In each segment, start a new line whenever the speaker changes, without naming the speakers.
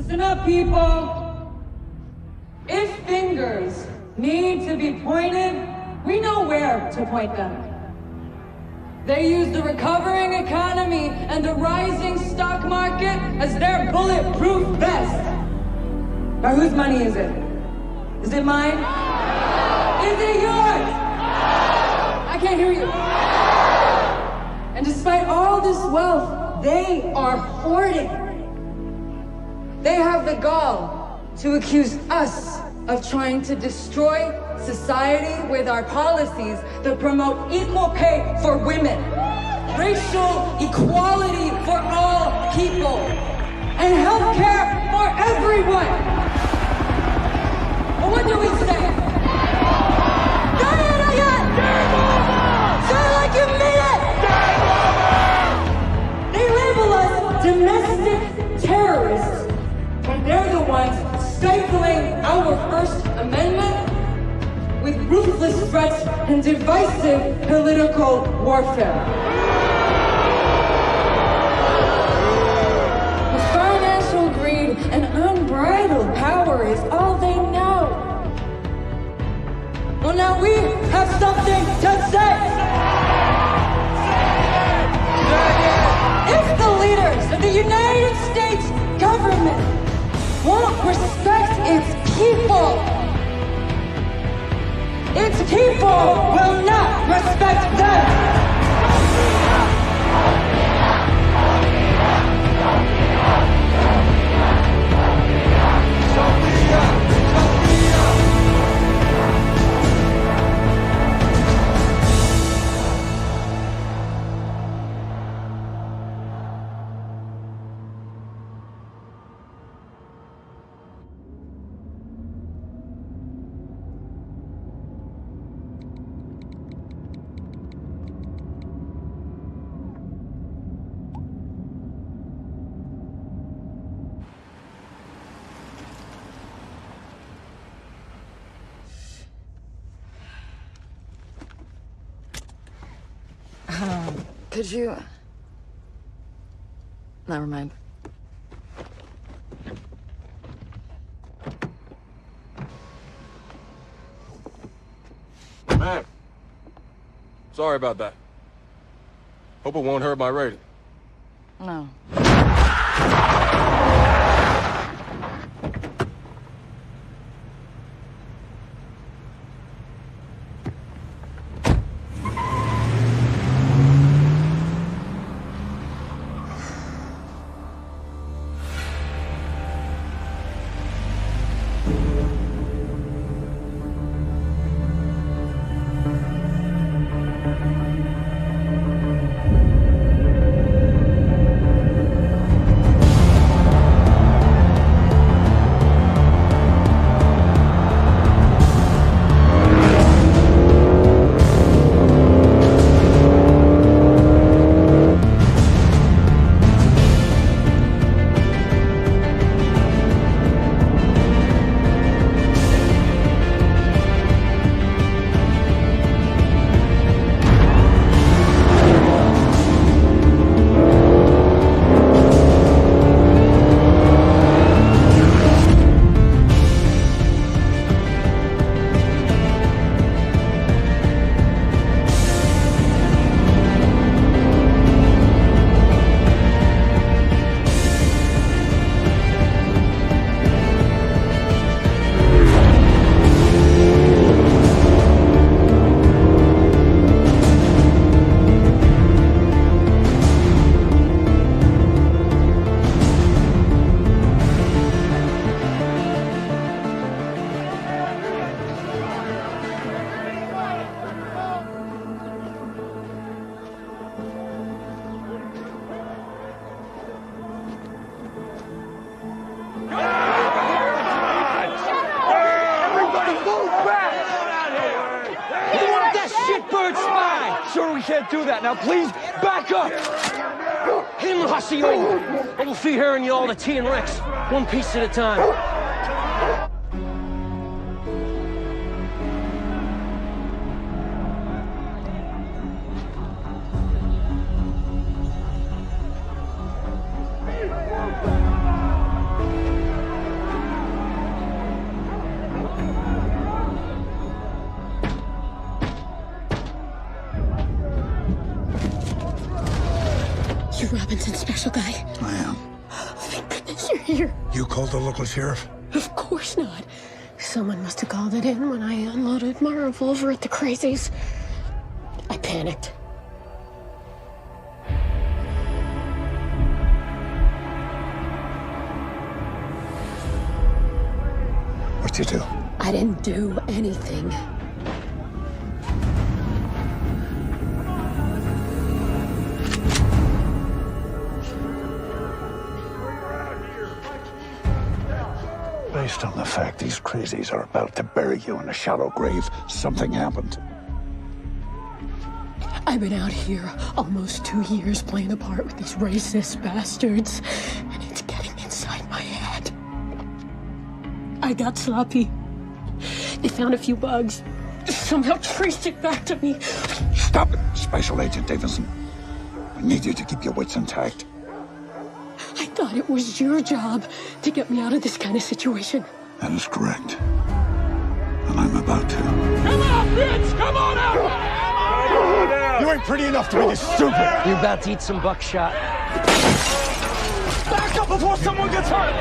Listen up, people! If fingers need to be pointed, we know where to point them. They use the recovering economy and the rising stock market as their bulletproof vest. Now, whose money is it? Is it mine? Is it yours? I can't hear you. And despite all this wealth, they are hoarding. They have the gall to accuse us of trying to destroy society with our policies that promote equal pay for women, racial equality for all people, and health care for everyone. But what do we say? Say it again! Say it like you mean it! They label us domestic terrorists. And they're the ones stifling our First Amendment with ruthless threats and divisive political warfare. The financial greed and unbridled power is all they know. Well, now we have something to say. If the leaders of the United States government won't respect its people will not respect them.
Could you... Never mind.
Man, sorry about that. Hope it won't hurt my rating.
No.
can't do that. Now, please, back up! I will feed her and you all the tea and Rex, one piece at a time.
You Robinson's special guy?
I am.
Thank goodness you're here.
You called the local sheriff?
Of course not. Someone must have called it in when I unloaded my revolver at the crazies. I panicked.
What'd you do?
I didn't do anything.
Based on the fact these crazies are about to bury you in a shallow grave, something happened.
I've been out here almost 2 years playing a part with these racist bastards, and it's getting inside my head. I got sloppy. They found a few bugs, somehow traced it back to me.
Stop it, Special Agent Davidson. I need you to keep your wits intact.
I thought it was your job to get me out of this kind of situation.
That is correct. And I'm about to.
Come on, bitch! Come on out!
You ain't pretty enough to be this stupid!
You're about to eat some buckshot. Back up before someone gets hurt!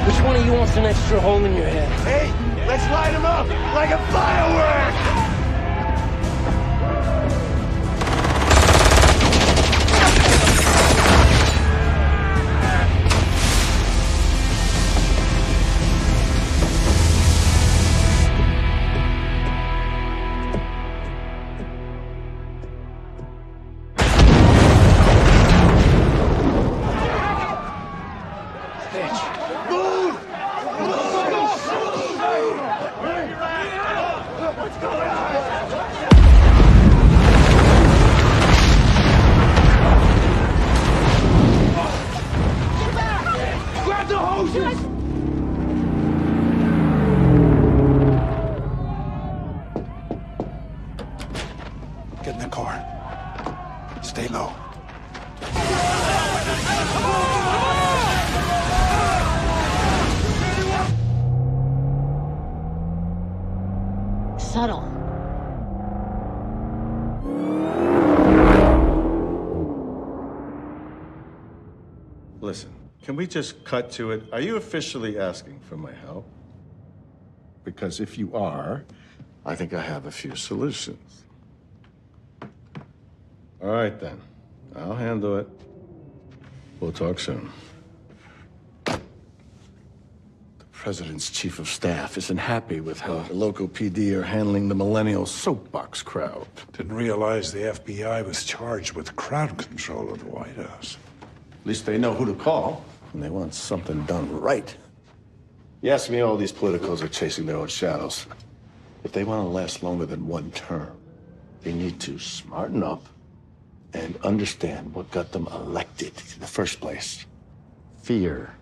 Which one of you wants an extra hole in your head?
Hey, let's light him up like a firework! Get in the car. Stay low.
Subtle.
Listen, can we just cut to it? Are you officially asking for my help? Because if you are, I think I have a few solutions. All right, then. I'll handle it. We'll talk soon. The president's chief of staff isn't happy with how the local PD are handling the millennial soapbox crowd.
Didn't realize the FBI was charged with crowd control of the White House.
At least they know who to call when they want something done right. You ask me, all these politicals are chasing their own shadows. If they want to last longer than one term, they need to smarten up and understand what got them elected in the first place. Fear.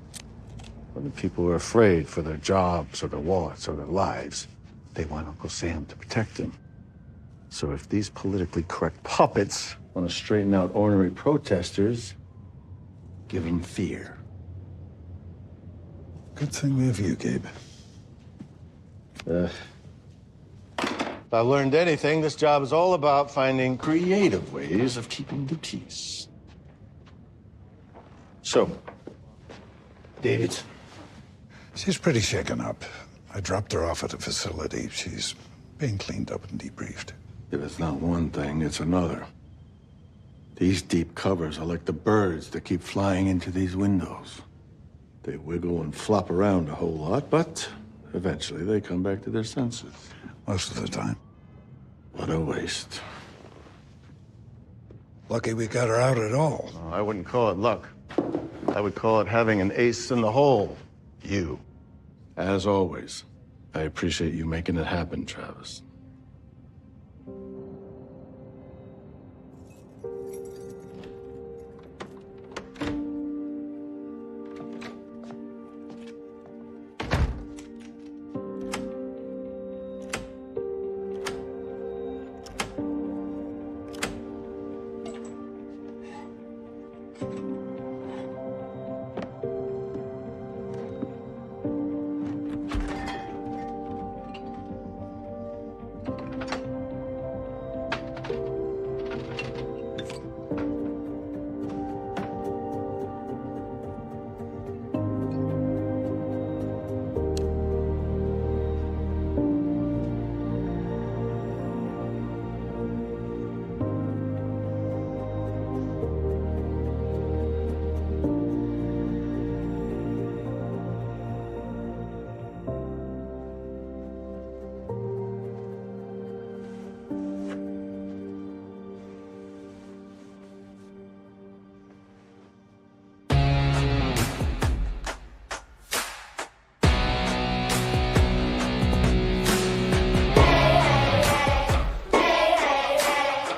When the people are afraid for their jobs or their wallets or their lives, they want Uncle Sam to protect them. So if these politically correct puppets want to straighten out ornery protesters, give them fear.
Good thing we have you, Gabe.
If I've learned anything, this job is all about finding creative ways of keeping the peace. So, David.
She's pretty shaken up. I dropped her off at a facility. She's being cleaned up and debriefed.
If it's not one thing, it's another. These deep covers are like the birds that keep flying into these windows. They wiggle and flop around a whole lot, but eventually they come back to their senses.
Most of the time.
What a waste.
Lucky we got her out at all.
Oh, I wouldn't call it luck. I would call it having an ace in the hole. You. As always, I appreciate you making it happen, Travis.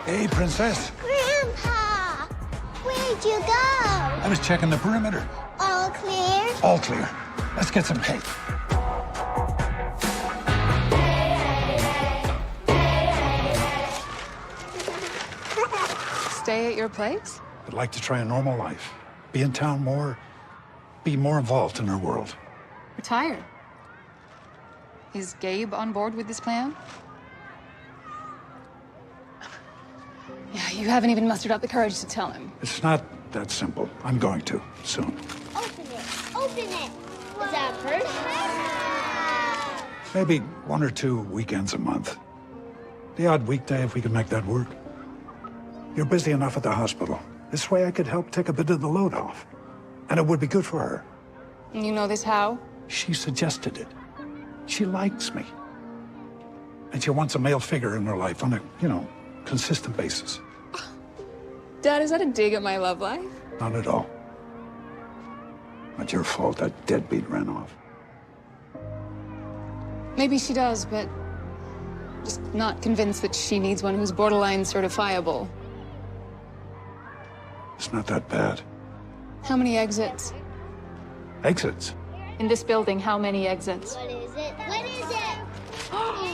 Hey, Princess.
Grandpa, where'd you go?
I was checking the perimeter.
All clear?
All clear. Let's get some cake.
Stay at your place?
I'd like to try a normal life. Be in town more. Be more involved in her world.
Retire. Is Gabe on board with this plan? Yeah, you haven't even mustered up the courage to tell him.
It's not that simple. I'm going to, soon.
Open it. Open it. Is that a purse?
Maybe 1 or 2 weekends a month. The odd weekday, if we can make that work. You're busy enough at the hospital. This way I could help take a bit of the load off. And it would be good for her.
You know this how?
She suggested it. She likes me. And she wants a male figure in her life on a, consistent basis.
Dad, is that a dig at my love life?
Not at all. Not your fault that deadbeat ran off.
Maybe she does, but just not convinced that she needs one who's borderline certifiable.
It's not that bad.
How many exits?
Exits?
In this building, how many exits?
What is it? What is it? I want one.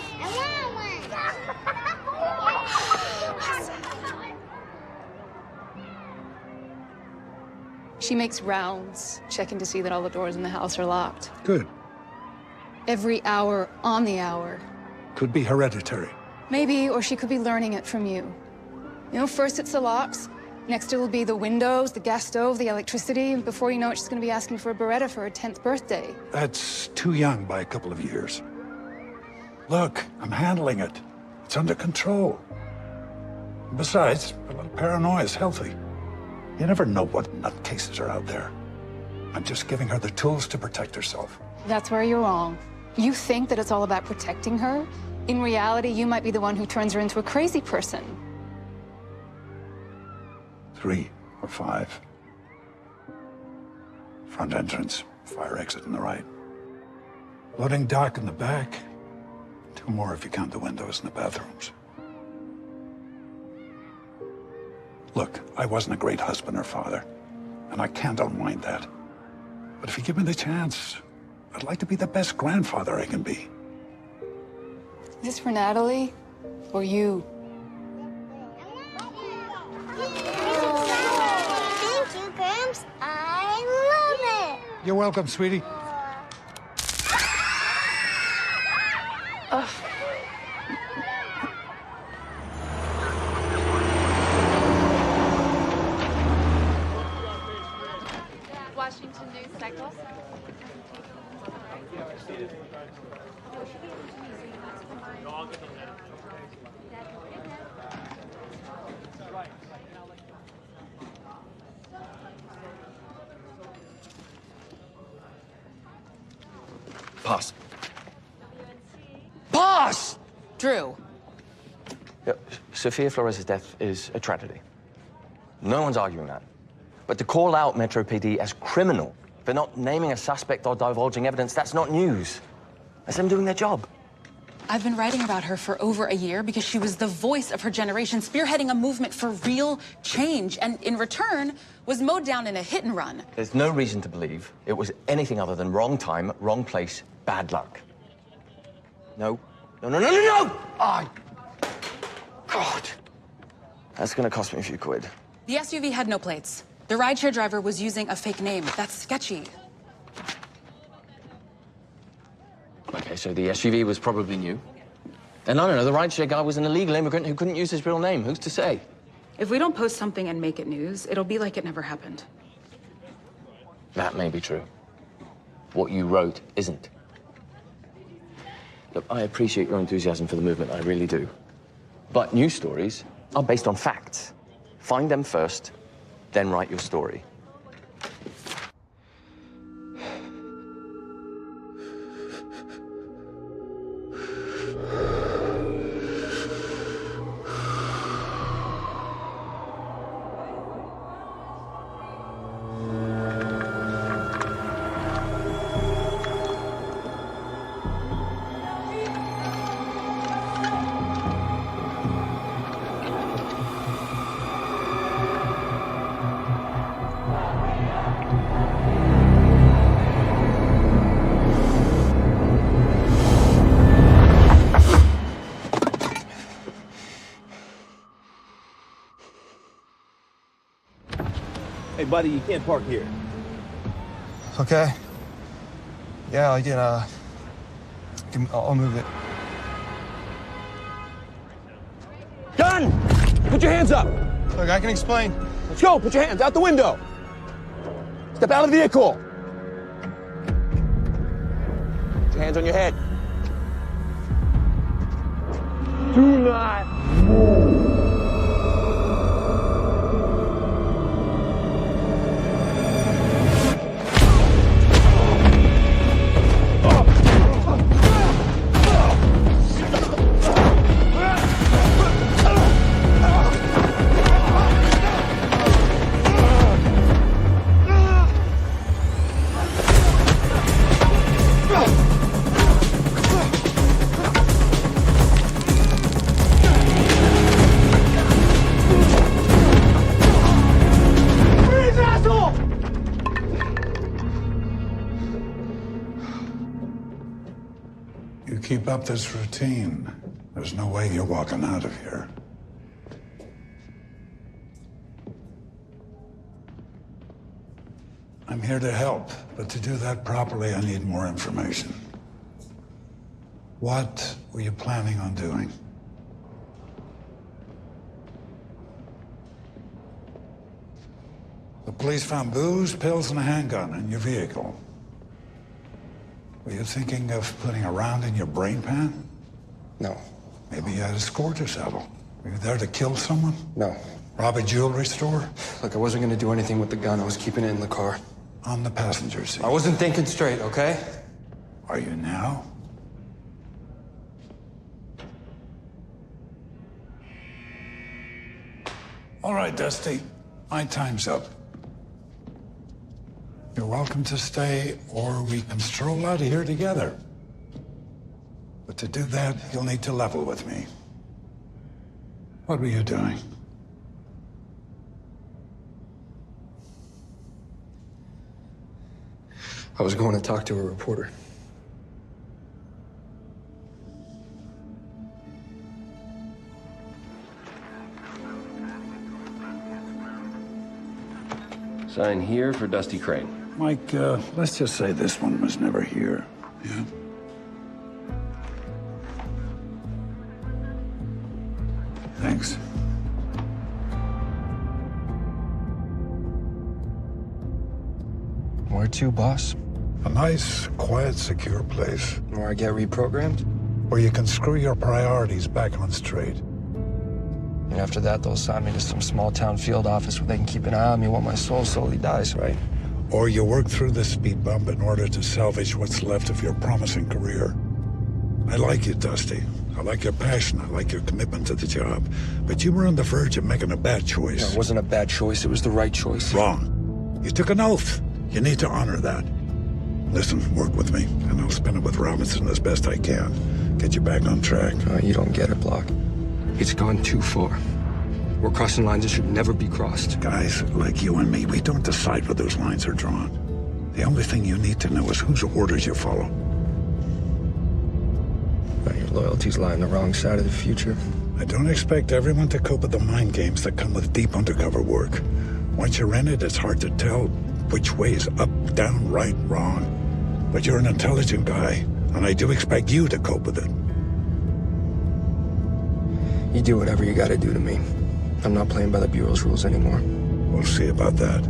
She makes rounds, checking to see that all the doors in the house are locked.
Good.
Every hour on the hour.
Could be hereditary.
Maybe, or she could be learning it from you. First it's the locks, next it'll be the windows, the gas stove, the electricity, and before you know it, she's gonna be asking for a Beretta for her 10th birthday.
That's too young by a couple of years. Look, I'm handling it. It's under control. Besides, a little paranoia is healthy. You never know what nutcases are out there. I'm just giving her the tools to protect herself.
That's where you're wrong. You think that it's all about protecting her. In reality, you might be the one who turns her into a crazy person.
3 or 5. Front entrance, fire exit on the right. Loading dock in the back. 2 more if you count the windows and the bathrooms. Look, I wasn't a great husband or father, and I can't unwind that. But if you give me the chance, I'd like to be the best grandfather I can be.
Is this for Natalie or you?
Thank you, Gramps. I love it.
You're welcome, sweetie.
Pass. Pass!
Drew.
Yeah, Sophia Flores' death is a tragedy. No one's arguing that. But to call out Metro PD as criminal for not naming a suspect or divulging evidence, that's not news. That's them doing their job.
I've been writing about her for over a year because she was the voice of her generation, spearheading a movement for real change, and in return, was mowed down in a hit and run.
There's no reason to believe it was anything other than wrong time, wrong place, bad luck. No. No, no, no, no, no! Oh, God. That's gonna cost me a few quid.
The SUV had no plates. The rideshare driver was using a fake name. That's sketchy.
Okay, so the SUV was probably new. And I don't know, the rideshare guy was an illegal immigrant who couldn't use his real name. Who's to say?
If we don't post something and make it news, it'll be like it never happened.
That may be true. What you wrote isn't. Look, I appreciate your enthusiasm for the movement, I really do. But news stories are based on facts. Find them first, then write your story.
Hey, buddy, you can't park here.
Okay. Yeah, I'll move it.
Gun! Put your hands up!
Look, I can explain.
Let's go! Put your hands out the window! Step out of the vehicle! Put your hands on your head. Do not move!
You keep up this routine, there's no way you're walking out of here. I'm here to help, but to do that properly, I need more information. What were you planning on doing? The police found booze, pills, and a handgun in your vehicle. Were you thinking of putting a round in your brain pan?
No.
Maybe you had a score to settle. Were you there to kill someone?
No.
Rob a jewelry store?
Look, I wasn't gonna do anything with the gun. I was keeping it in the car.
On the passenger seat.
I wasn't thinking straight, okay?
Are you now? All right, Dusty. My time's up. You're welcome to stay, or we can stroll out of here together. But to do that, you'll need to level with me. What were you doing?
I was going to talk to a reporter.
Sign here for Dusty Crane.
Mike, let's just say this one was never here, yeah? Thanks.
Where to, boss?
A nice, quiet, secure place.
Where I get reprogrammed?
Where you can screw your priorities back on straight.
And after that, they'll assign me to some small-town field office where they can keep an eye on me while my soul slowly dies, right?
Or you work through the speed bump in order to salvage what's left of your promising career. I like you, Dusty. I like your passion. I like your commitment to the job. But you were on the verge of making a bad choice.
No, it wasn't a bad choice. It was the right choice.
Wrong. You took an oath. You need to honor that. Listen, work with me, and I'll spin it with Robinson as best I can. Get you back on track.
You don't get it, Block. It's gone too far. We're crossing lines that should never be crossed.
Guys like you and me, we don't decide where those lines are drawn. The only thing you need to know is whose orders you follow.
Your loyalties lie on the wrong side of the future.
I don't expect everyone to cope with the mind games that come with deep undercover work. Once you're in it, it's hard to tell which way is up, down, right, wrong. But you're an intelligent guy, and I do expect you to cope with it.
You do whatever you gotta do to me. I'm not playing by the Bureau's rules anymore.
We'll see about that.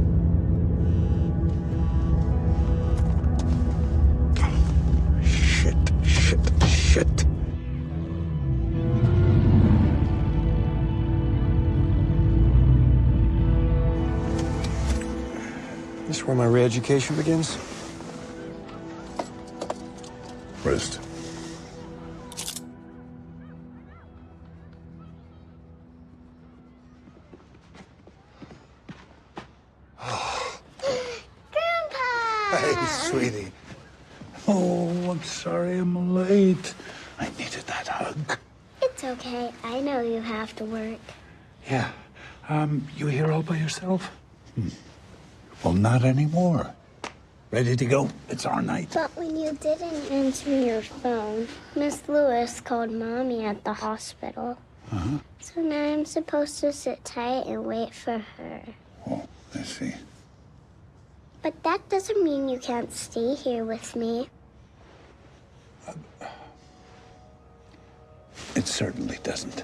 Oh, shit.
This is where my re-education begins?
Rest. Hey, sweetie. Oh, I'm sorry I'm late. I needed that hug.
It's okay. I know you have to work.
Yeah. You here all by yourself? Well, not anymore. Ready to go? It's our night.
But when you didn't answer your phone, Miss Lewis called Mommy at the hospital.
Uh-huh.
So now I'm supposed to sit tight and wait for her.
Oh, I see.
But that doesn't mean you can't stay here with me.
It certainly doesn't.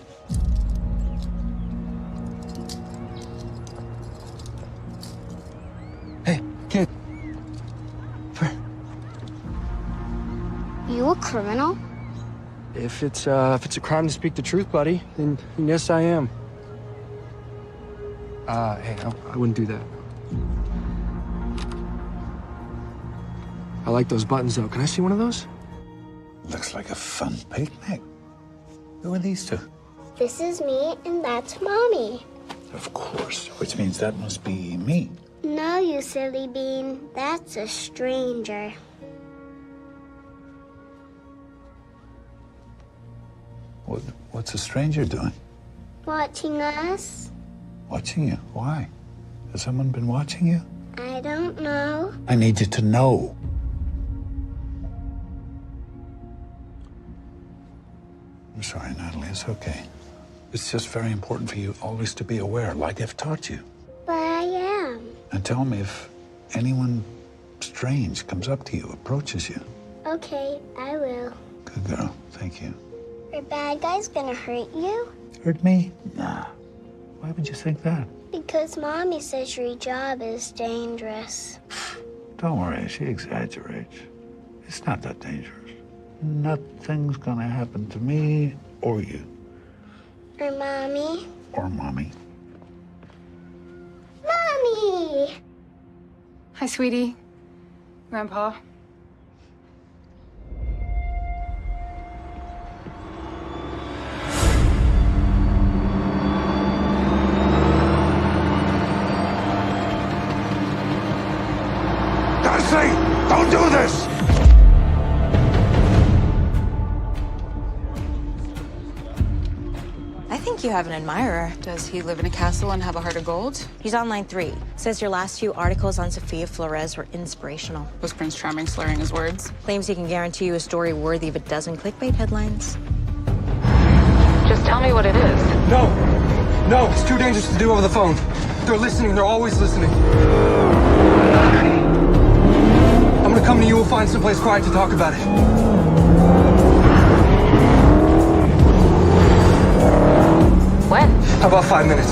Hey, kid.
You a criminal?
If it's a crime to speak the truth, buddy, then yes, I am. Hey, I wouldn't do that. I like those buttons, though. Can I see one of those?
Looks like a fun picnic. Who are these two?
This is me and that's Mommy.
Of course, which means that must be me.
No, you silly bean. That's a stranger.
What's a stranger doing?
Watching us?
Watching you? Why? Has someone been watching you?
I don't know.
I need you to know. I'm sorry, Natalie. It's okay. It's just very important for you always to be aware, like I've taught you.
But I am.
And tell me if anyone strange comes up to you, approaches you.
Okay, I will.
Good girl. Thank you.
Are bad guys gonna hurt you?
Hurt me? Nah. Why would you think that?
Because Mommy says your job is dangerous.
Don't worry, she exaggerates. It's not that dangerous. Nothing's gonna happen to me or you.
Or Mommy.
Or Mommy.
Mommy!
Hi, sweetie. Grandpa.
Don't do this!
I think you have an admirer.
Does he live in a castle and have a heart of gold?
He's on line 3. Says your last few articles on Sofia Flores were inspirational.
Was Prince Charming slurring his words?
Claims he can guarantee you a story worthy of a dozen clickbait headlines.
Just tell me what it is.
No, it's too dangerous to do over the phone. They're listening, they're always listening. I'm gonna come to you, we'll find someplace quiet to talk about it.
When?
How about 5 minutes?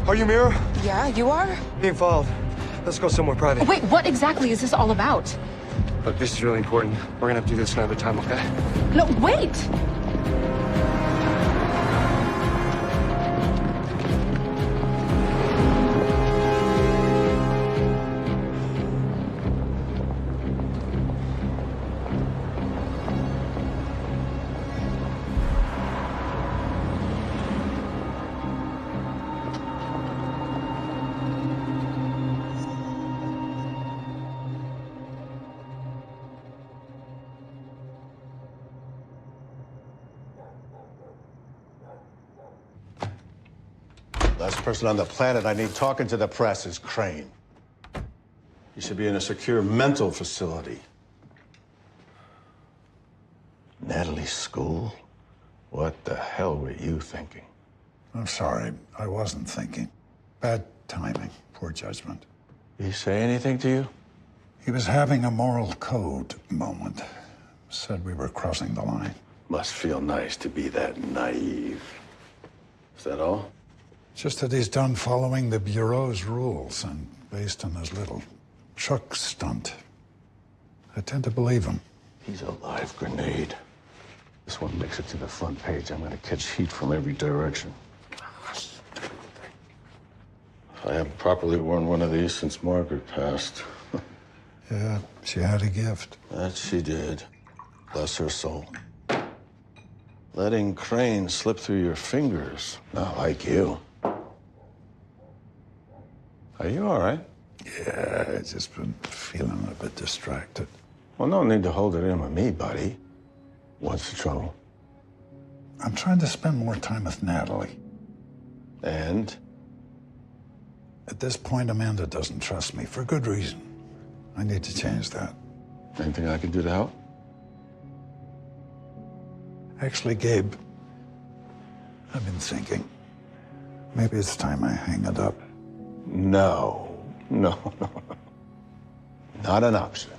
Are you Mira?
Yeah, you are?
Being followed. Let's go somewhere private.
Wait, what exactly is this all about?
Look, this is really important. We're gonna have to do this another time, okay?
No, wait!
Last person on the planet I need talking to the press is Crane. He should be in a secure mental facility. Natalie's school? What the hell were you thinking?
I'm sorry. I wasn't thinking. Bad timing. Poor judgment.
Did he say anything to you?
He was having a moral code moment. Said we were crossing the line.
Must feel nice to be that naive. Is that all?
Just that he's done following the Bureau's rules and based on his little truck stunt. I tend to believe him.
He's a live grenade. This one makes it to the front page. I'm gonna catch heat from every direction. I haven't properly worn one of these since Margaret passed.
Yeah, she had a gift.
That she did. Bless her soul. Letting Crane slip through your fingers. Not like you. Are you all right?
Yeah, I've just been feeling a bit distracted.
Well, no need to hold it in with me, buddy. What's the trouble?
I'm trying to spend more time with Natalie.
And?
At this point, Amanda doesn't trust me, for good reason. I need to change that.
Anything I can do to help?
Actually, Gabe, I've been thinking. Maybe it's time I hang it up.
No. Not an option.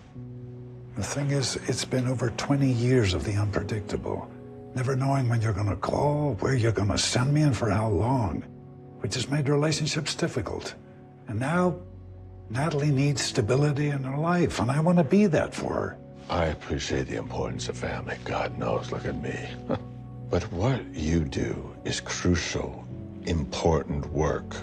The thing is, it's been over 20 years of the unpredictable. Never knowing when you're gonna call, where you're gonna send me, and for how long. Which has made relationships difficult. And now, Natalie needs stability in her life, and I want to be that for her.
I appreciate the importance of family. God knows, look at me. But what you do is crucial, important work.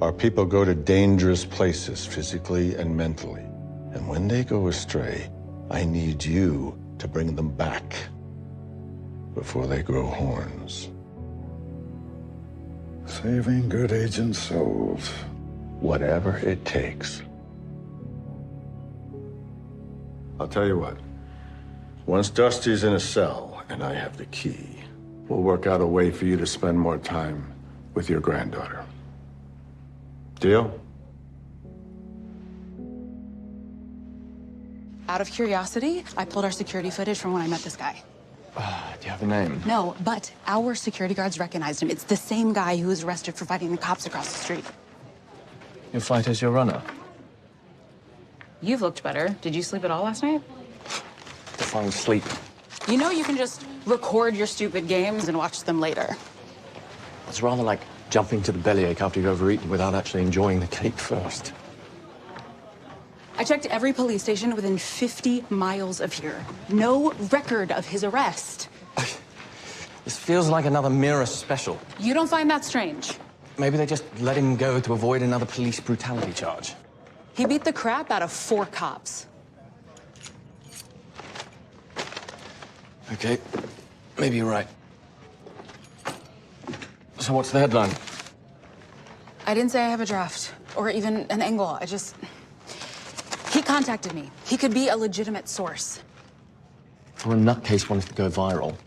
Our people go to dangerous places, physically and mentally. And when they go astray, I need you to bring them back before they grow horns.
Saving good agent souls.
Whatever it takes. I'll tell you what. Once Dusty's in a cell and I have the key, we'll work out a way for you to spend more time with your granddaughter. Deal?
Out of curiosity, I pulled our security footage from when I met this guy.
Do you have a name?
No, but our security guards recognized him. It's the same guy who was arrested for fighting the cops across the street.
Your fight is your runner.
You've looked better. Did you sleep at all last night?
Define sleep.
You know you can just record your stupid games and watch them later.
It's rather like jumping to the bellyache after you've overeaten without actually enjoying the cake first.
I checked every police station within 50 miles of here. No record of his arrest.
This feels like another Mirror special.
You don't find that strange?
Maybe they just let him go to avoid another police brutality charge.
He beat the crap out of 4 cops.
Okay, maybe you're right. So what's the headline?
I didn't say I have a draft or even an angle. He contacted me. He could be a legitimate source.
Well, a nutcase wanted to go viral.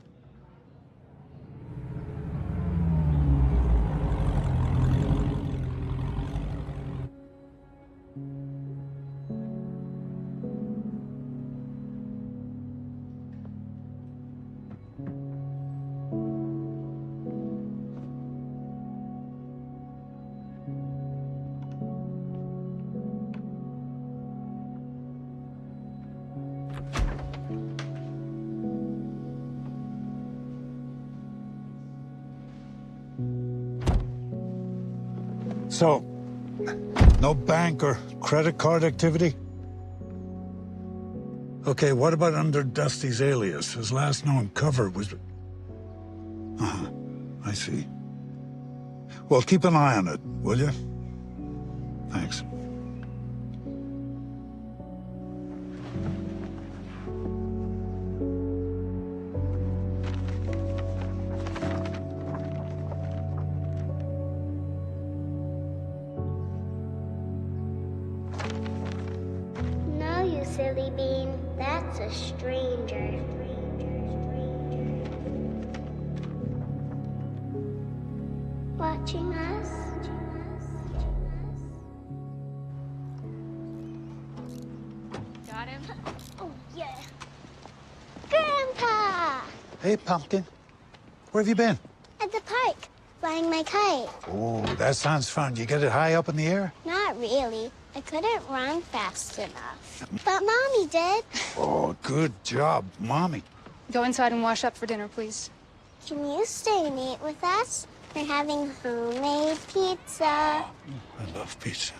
So, no bank or credit card activity? Okay, what about under Dusty's alias? His last known cover was... Uh-huh, I see. Well, keep an eye on it, will you? Thanks.
No, you silly bean. That's a stranger. Watching us?
Got him?
Oh, yeah. Grandpa!
Hey, Pumpkin. Where have you been?
At the park, flying my kite.
Oh, that sounds fun. You get it high up in the air?
Not really. I couldn't run fast enough. But Mommy did.
Oh, good job, Mommy.
Go inside and wash up for dinner, please.
Can you stay and eat with us? We're having homemade pizza.
I love pizza.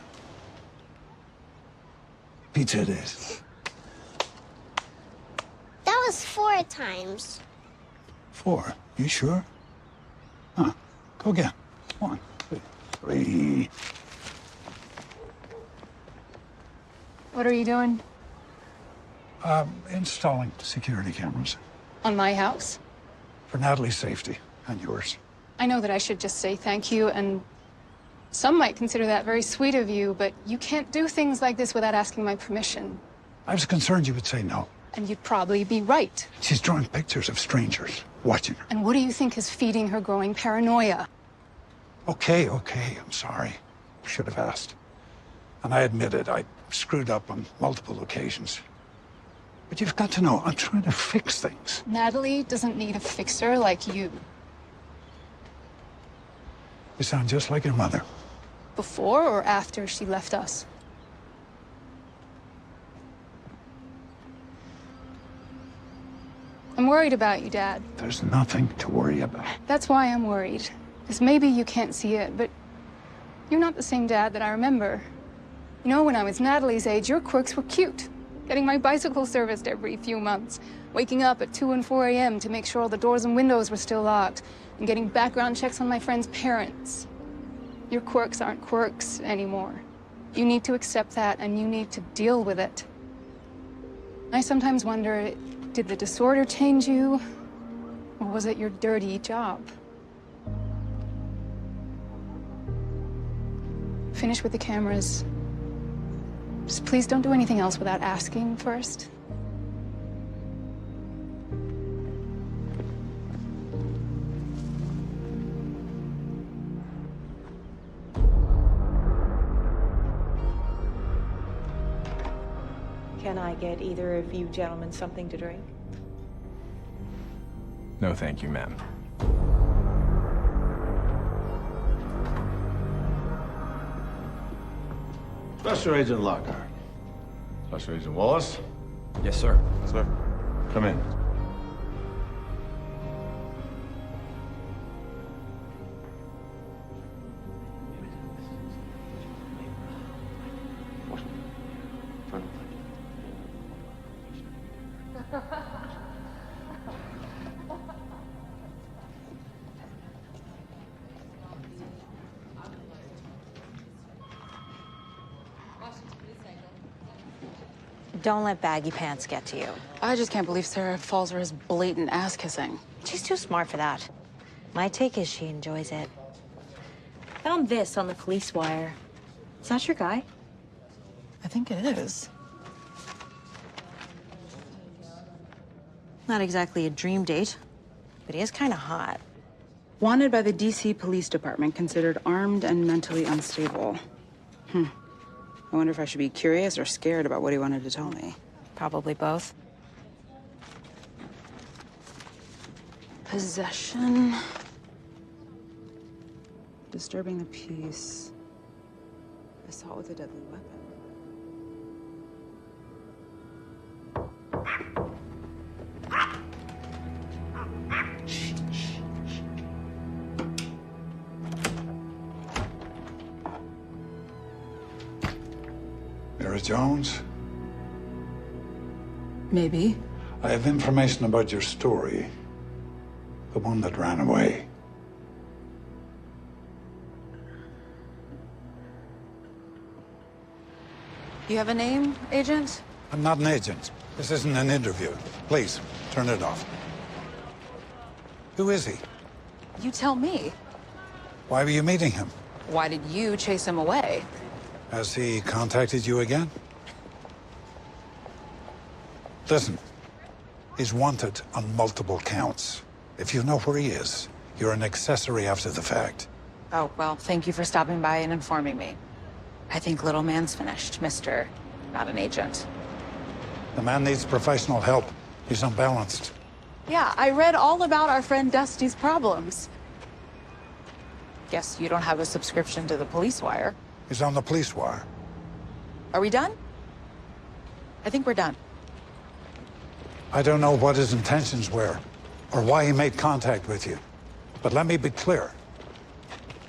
Pizza it is.
That was 4 times.
4? You sure? Huh. Go again. 1, 2, 3.
What are you doing?
Installing security cameras.
On my house?
For Natalie's safety and yours.
I know that I should just say thank you, and some might consider that very sweet of you, but you can't do things like this without asking my permission.
I was concerned you would say no.
And you'd probably be right.
She's drawing pictures of strangers watching her.
And what do you think is feeding her growing paranoia?
Okay, I'm sorry. Should have asked. And I admit it, I screwed up on multiple occasions. But you've got to know, I'm trying to fix things.
Natalie doesn't need a fixer like you.
You sound just like your mother.
Before or after she left us? I'm worried about you, Dad.
There's nothing to worry about.
That's why I'm worried. Because maybe you can't see it, but you're not the same Dad that I remember. You know, when I was Natalie's age, your quirks were cute. Getting my bicycle serviced every few months. Waking up at 2 and 4 a.m. to make sure all the doors and windows were still locked. And getting background checks on my friends' parents. Your quirks aren't quirks anymore. You need to accept that, and you need to deal with it. I sometimes wonder, did the disorder change you? Or was it your dirty job? Finish with the cameras. Just please don't do anything else without asking first.
Can I get either of you gentlemen something to drink?
No, thank you, ma'am.
Special Agent Lockhart. Special Agent Wallace.
Yes, sir. Sir.
Come in.
Don't let baggy pants get to you.
I just can't believe Sarah falls for his blatant ass kissing.
She's too smart for that. My take is she enjoys it. Found this on the police wire. Is that your guy?
I think it is.
Not exactly a dream date, but he is kind of hot.
Wanted by the DC Police Department, considered armed and mentally unstable. I wonder if I should be curious or scared about what he wanted to tell me.
Probably both.
Possession. Disturbing the peace. Assault with a deadly weapon.
Mary Jones?
Maybe.
I have information about your story. The one that ran away.
You have a name, Agent?
I'm not an agent. This isn't an interview. Please, turn it off. Who is he?
You tell me.
Why were you meeting him?
Why did you chase him away?
Has he contacted you again? Listen, he's wanted on multiple counts. If you know where he is, you're an accessory after the fact.
Oh, well, thank you for stopping by and informing me. I think little man's finished, Mr. Not an agent.
The man needs professional help. He's unbalanced.
Yeah, I read all about our friend Dusty's problems. Guess you don't have a subscription to the police wire.
He's on the police wire.
Are we done? I think we're done.
I don't know what his intentions were, or why he made contact with you. But let me be clear.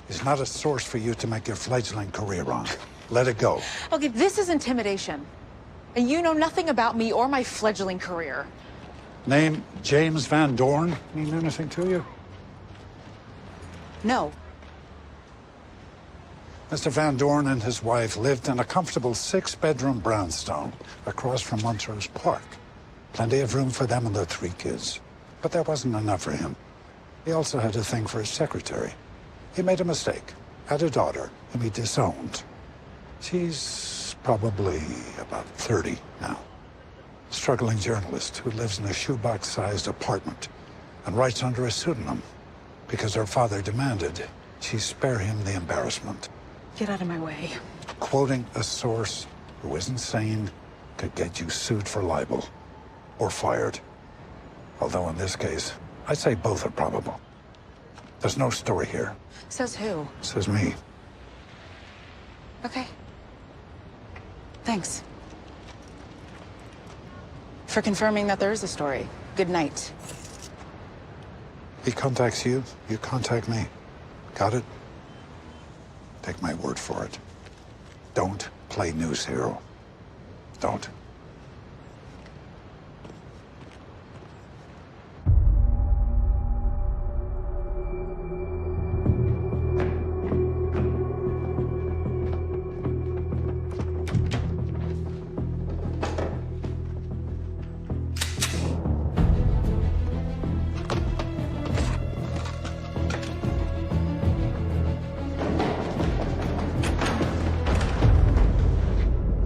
He's not a source for you to make your fledgling career on. Let it go.
Okay, this is intimidation. And you know nothing about me or my fledgling career.
Name James Van Dorn mean anything to you?
No.
Mr. Van Dorn and his wife lived in a comfortable 6-bedroom brownstone across from Montrose Park. Plenty of room for them and their 3 kids. But that wasn't enough for him. He also had a thing for his secretary. He made a mistake, had a daughter whom he disowned. She's probably about 30 now. Struggling journalist who lives in a shoebox-sized apartment and writes under a pseudonym because her father demanded she spare him the embarrassment.
Get out of my way.
Quoting a source who isn't sane could get you sued for libel or fired. Although in this case, I'd say both are probable. There's no story here.
Says who?
Says me.
Okay. Thanks. For confirming that there is a story. Good night.
He contacts you, you contact me. Got it? Take my word for it. Don't play news hero. Don't.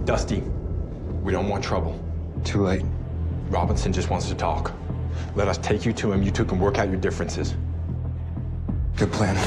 Dusty, we don't want trouble.
Too late.
Robinson just wants to talk. Let us take you to him. You two can work out your differences.
Good plan.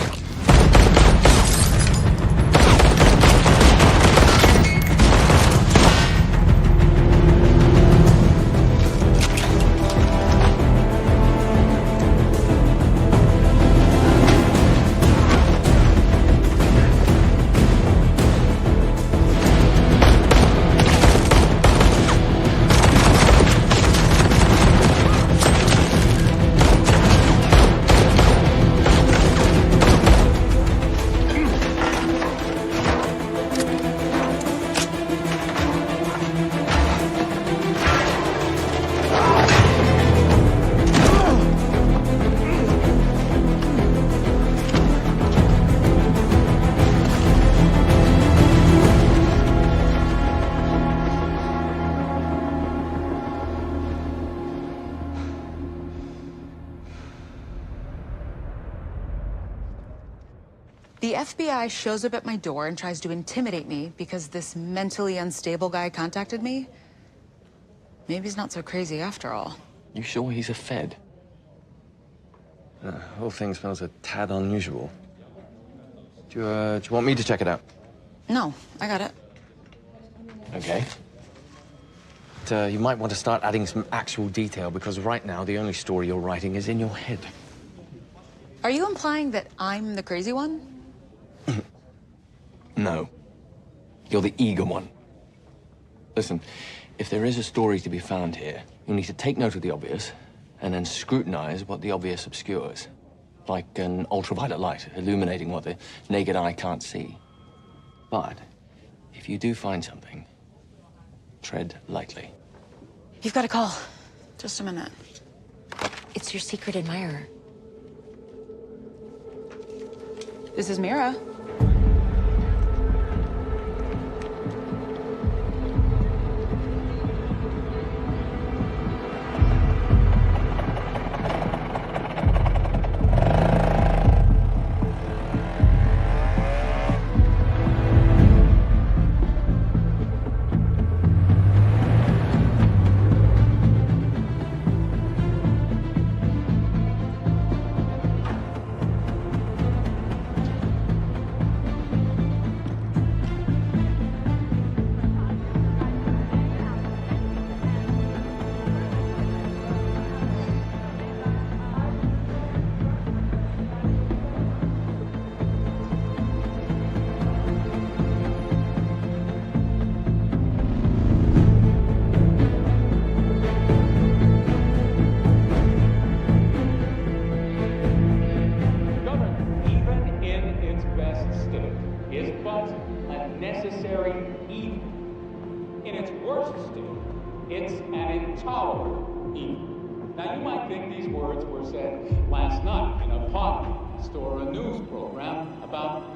FBI shows up at my door and tries to intimidate me because this mentally unstable guy contacted me, maybe he's not so crazy after all.
You sure he's a Fed? The whole thing smells a tad unusual. Do you want me to check it out?
No, I got it.
Okay. But, you might want to start adding some actual detail, because right now the only story you're writing is in your head.
Are you implying that I'm the crazy one?
No. You're the eager one. Listen, if there is a story to be found here, you'll need to take note of the obvious, and then scrutinize what the obvious obscures. Like an ultraviolet light, illuminating what the naked eye can't see. But if you do find something, tread lightly.
You've got a call. Just a minute.
It's your secret admirer.
This is Mira.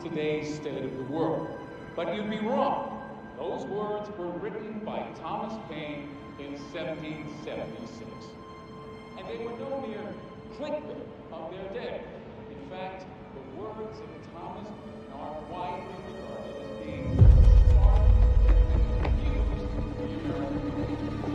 Today's state of the world. But you'd be wrong. Those words were written by Thomas Paine in 1776. And they were no mere clickbait of their day. In fact, the words of Thomas Paine are widely regarded as being stark and used in the American people.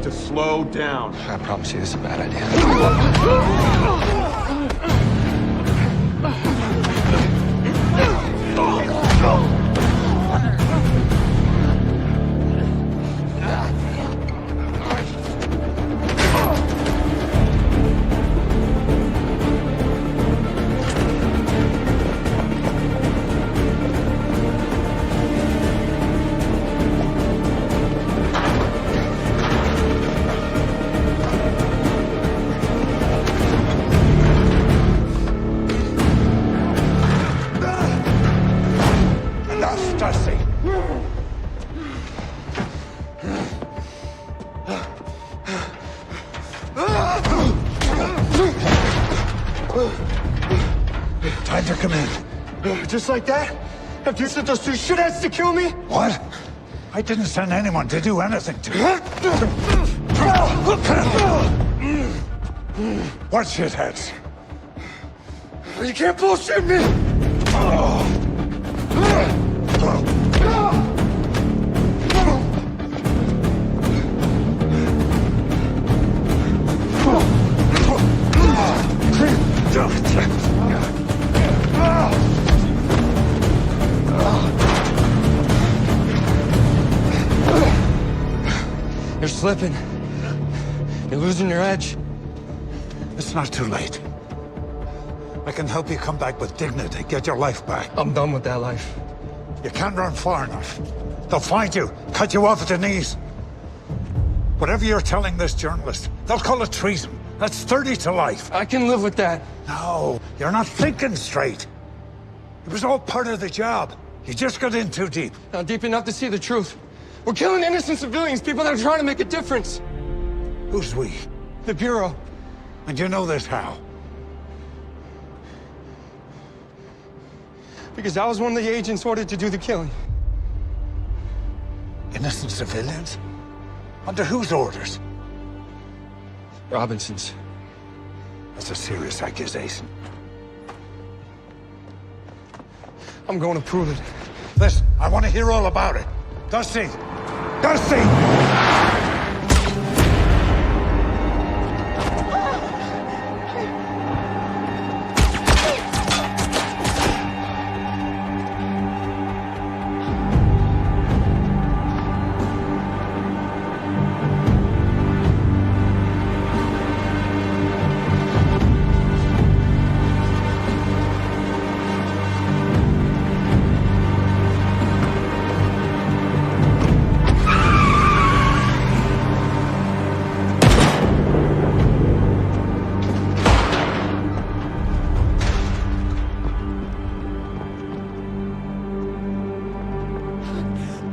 Slow down.
I promise you this is a bad idea.
Time to come in.
Just like that? Have you sent those two shitheads to kill me?
What? I didn't send anyone to do anything to you. What shitheads?
You can't bullshit me!
You're slipping. You're losing your edge.
It's not too late. I can help you come back with dignity, get your life back.
I'm done with that life.
You can't run far enough. They'll find you, cut you off at the knees. Whatever you're telling this journalist, they'll call it treason. That's 30 to life.
I can live with that.
No, you're not thinking straight. It was all part of the job. You just got in too deep.
Not deep enough to see the truth. We're killing innocent civilians, people that are trying to make a difference.
Who's we?
The Bureau.
And you know this how?
Because I was one of the agents ordered to do the killing.
Innocent civilians? Under whose orders?
Robinson's.
That's a serious accusation.
I'm going to prove it.
Listen, I want to hear all about it. Dusty! Dusty!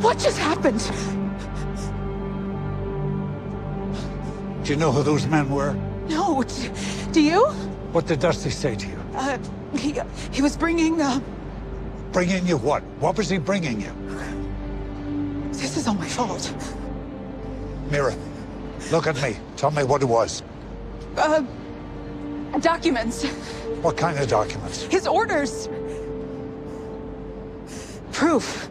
What just happened?
Do you know who those men were?
No, do you?
What did Dusty say to you?
He was bringing,
Bringing you what? What was he bringing you?
This is all my fault.
Mira, look at me. Tell me what it was.
Documents.
What kind of documents?
His orders. Proof.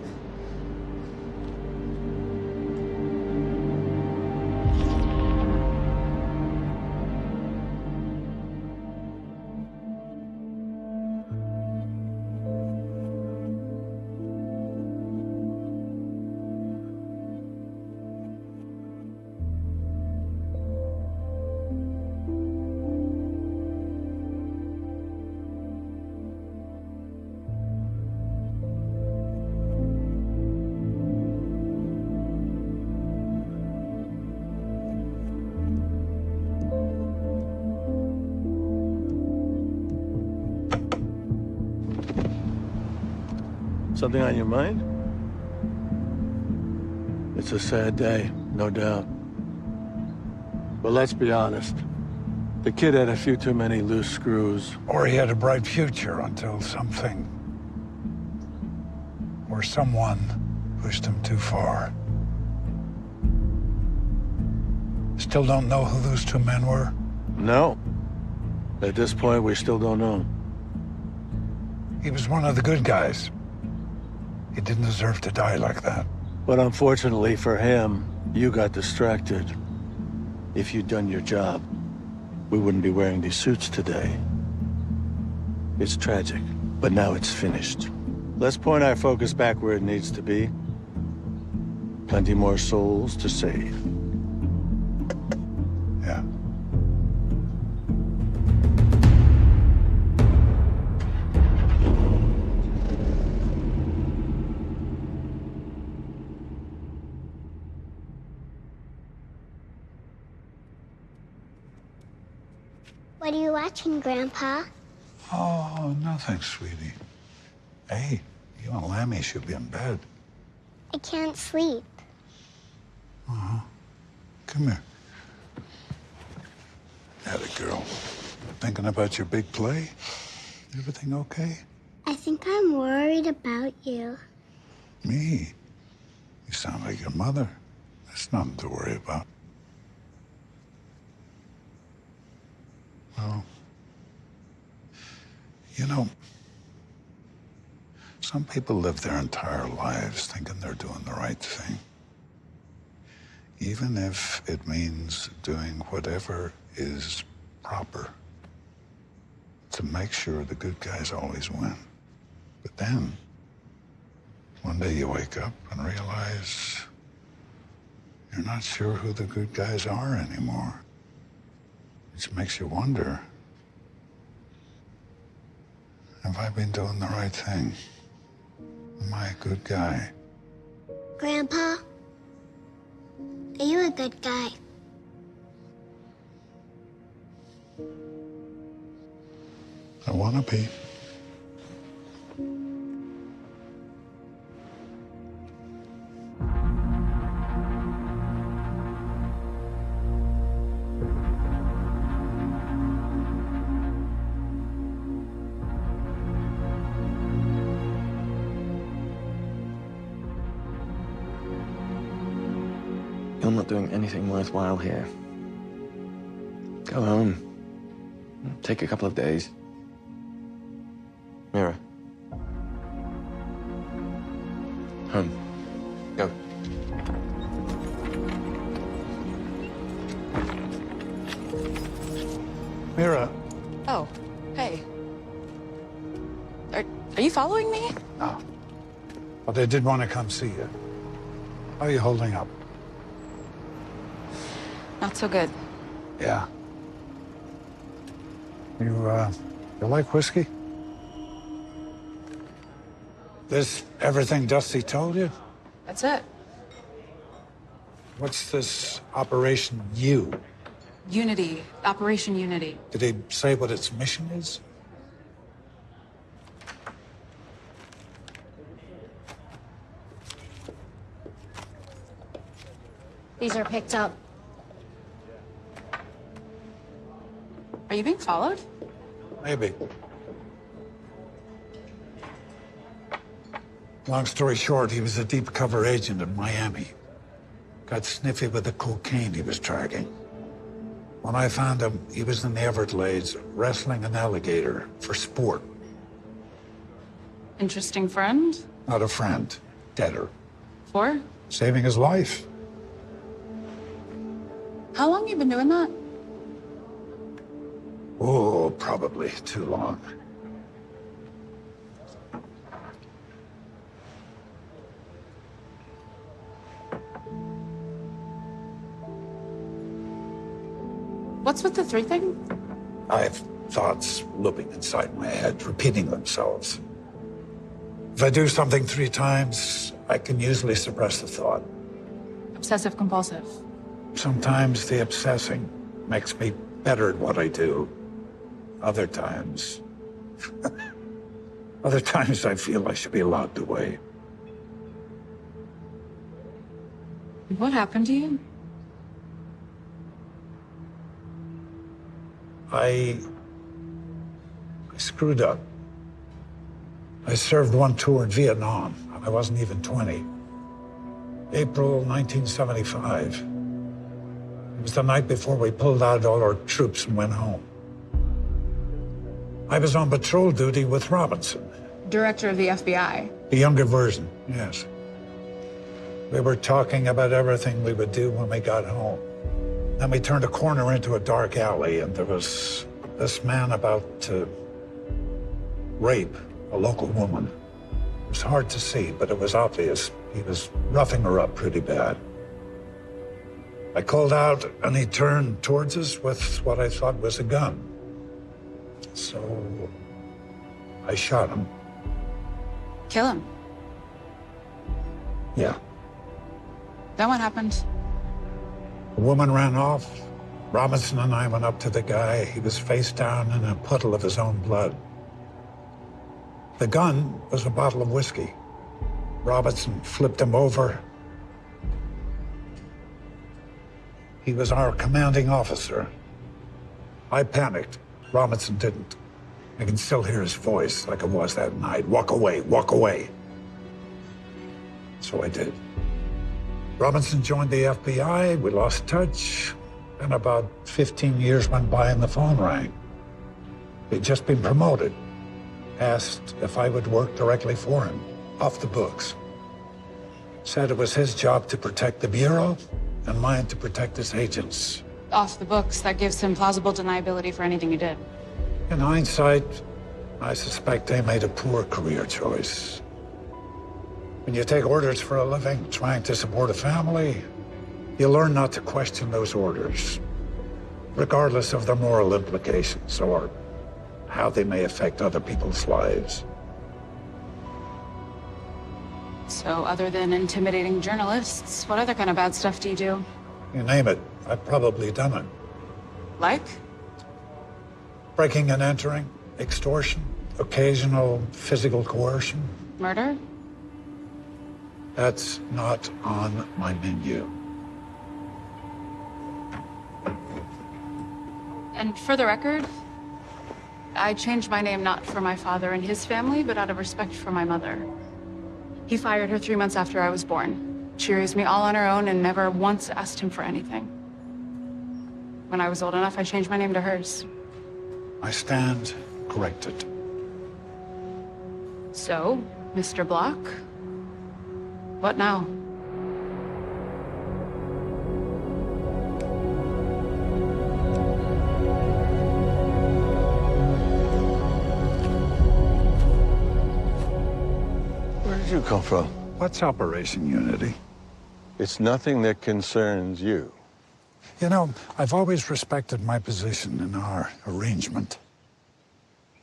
Something on your mind? It's a sad day, no doubt. But let's be honest. The kid had a few too many loose screws.
Or he had a bright future until something or someone pushed him too far. Still don't know who those two men were?
No. At this point, we still don't know.
He was one of the good guys. He didn't deserve to die like that.
But unfortunately for him, you got distracted. If you'd done your job, we wouldn't be wearing these suits today. It's tragic, but now it's finished. Let's point our focus back where it needs to be. Plenty more souls to save.
Yeah.
What are you watching, Grandpa?
Oh, nothing, sweetie. Hey, you and Lammy should be in bed.
I can't sleep.
Uh-huh. Come here. Atta girl. Thinking about your big play? Everything okay?
I think I'm worried about you.
Me? You sound like your mother. That's nothing to worry about. Well, you know, some people live their entire lives thinking they're doing the right thing. Even if it means doing whatever is proper to make sure the good guys always win. But then, one day you wake up and realize you're not sure who the good guys are anymore. Which makes you wonder, have I been doing the right thing? Am I a good guy?
Grandpa, are you a good guy?
I want to be.
You're not doing anything worthwhile here. Go home. Take a couple of days. Mira. Home. Go.
Mira.
Oh, hey. Are you following me?
No. But I did want to come see you. How are you holding up?
Not so good.
Yeah. You like whiskey? This everything Dusty told you?
That's it.
What's this Operation U?
Unity. Operation Unity.
Did he say what its mission is?
These are picked up.
Are you being followed?
Maybe. Long story short, he was a deep cover agent in Miami. Got sniffy with the cocaine he was tracking. When I found him, he was in the Everglades wrestling an alligator for sport.
Interesting friend.
Not a friend, debtor.
For?
Saving his life.
How long you been doing that?
Oh, probably too long.
What's with the 3 thing?
I have thoughts looping inside my head, repeating themselves. If I do something 3 times, I can usually suppress the thought.
Obsessive compulsive.
Sometimes the obsessing makes me better at what I do. Other times... Other times I feel I should be locked away.
What happened to you?
I screwed up. I served 1 tour in Vietnam. I wasn't even 20. April 1975. It was the night before we pulled out all our troops and went home. I was on patrol duty with Robinson.
Director of the FBI.
The younger version, yes. We were talking about everything we would do when we got home. Then we turned a corner into a dark alley, and there was this man about to rape a local woman. It was hard to see, but it was obvious. He was roughing her up pretty bad. I called out, and he turned towards us with what I thought was a gun. So I shot him.
Kill him.
Yeah.
Then what happened?
The woman ran off. Robinson and I went up to the guy. He was face down in a puddle of his own blood. The gun was a bottle of whiskey. Robinson flipped him over. He was our commanding officer. I panicked. Robinson didn't. I can still hear his voice like it was that night. Walk away, walk away. So I did. Robinson joined the FBI. We lost touch. And about 15 years went by and the phone rang. He'd just been promoted. Asked if I would work directly for him, off the books. Said it was his job to protect the Bureau and mine to protect his agents.
Off the books, that gives him plausible deniability for anything you did.
In hindsight, I suspect they made a poor career choice. When you take orders for a living, trying to support a family, you learn not to question those orders, regardless of their moral implications or how they may affect other people's lives.
So other than intimidating journalists, what other kind of bad stuff do you do?
You name it, I've probably done it.
Like?
Breaking and entering, extortion, occasional physical coercion.
Murder?
That's not on my menu.
And for the record, I changed my name not for my father and his family, but out of respect for my mother. He fired her 3 months after I was born. She raised me all on her own and never once asked him for anything. When I was old enough, I changed my name to hers.
I stand corrected.
So, Mr. Block, what now?
Where did you come from?
What's Operation Unity?
It's nothing that concerns you.
You know, I've always respected my position in our arrangement.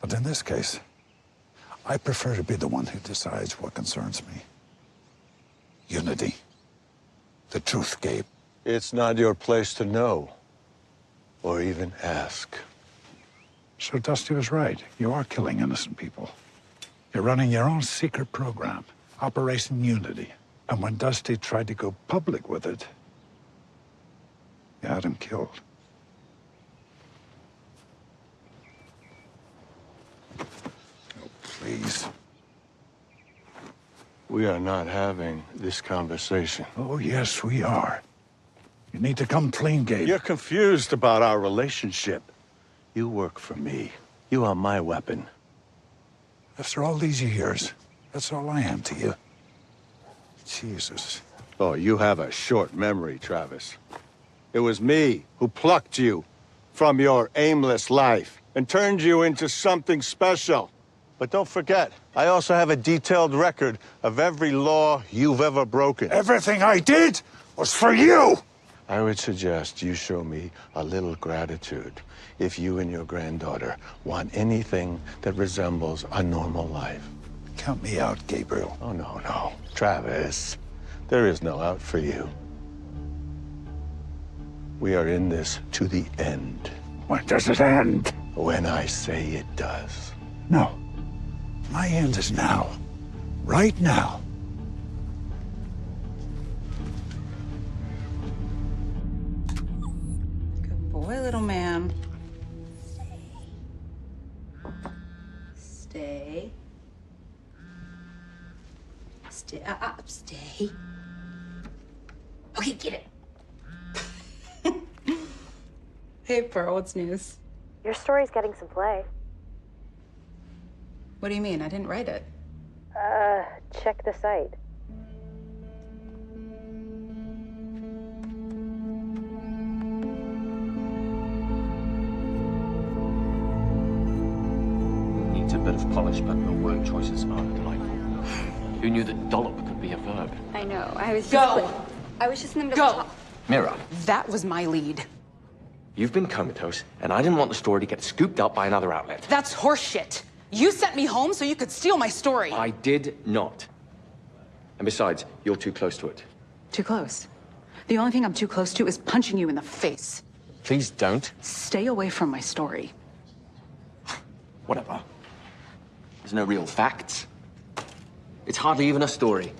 But in this case, I prefer to be the one who decides what concerns me. Unity. The truth, Gabe.
It's not your place to know, or even ask.
So Dusty was right. You are killing innocent people. You're running your own secret program, Operation Unity. And when Dusty tried to go public with it, you had him killed. Oh, please.
We are not having this conversation.
Oh, yes, we are. You need to come clean, Gabe.
You're confused about our relationship. You work for me. You are my weapon.
After all these years, that's all I am to you. Jesus.
Oh, you have a short memory, Travis. It was me who plucked you from your aimless life and turned you into something special. But don't forget, I also have a detailed record of every law you've ever broken.
Everything I did was for you!
I would suggest you show me a little gratitude if you and your granddaughter want anything that resembles a normal life.
Count me out, Gabriel.
Oh, no. Travis, there is no out for you. We are in this to the end.
When does it end?
When I say it does.
No. My end is now. Right now.
Good boy, little man.
Stay. Stay up, stay. Okay, get it.
Hey, Pearl, what's news?
Your story's getting some play.
What do you mean? I didn't write it.
Check the site.
Needs a bit of polish, but your word choices are delightful. Who knew that dollop could be a verb?
I know. I was just in the middle
Go!
of
Mira,
That was my lead.
you've been comatose, and I didn't want the story to get scooped up by another outlet.
That's horseshit. You sent me home so you could steal my story.
I did not. And besides, you're too close to it.
Too close. The only thing I'm too close to is punching you in the face.
Please don't.
Stay away from my story.
Whatever. There's no real facts. It's hardly even a story.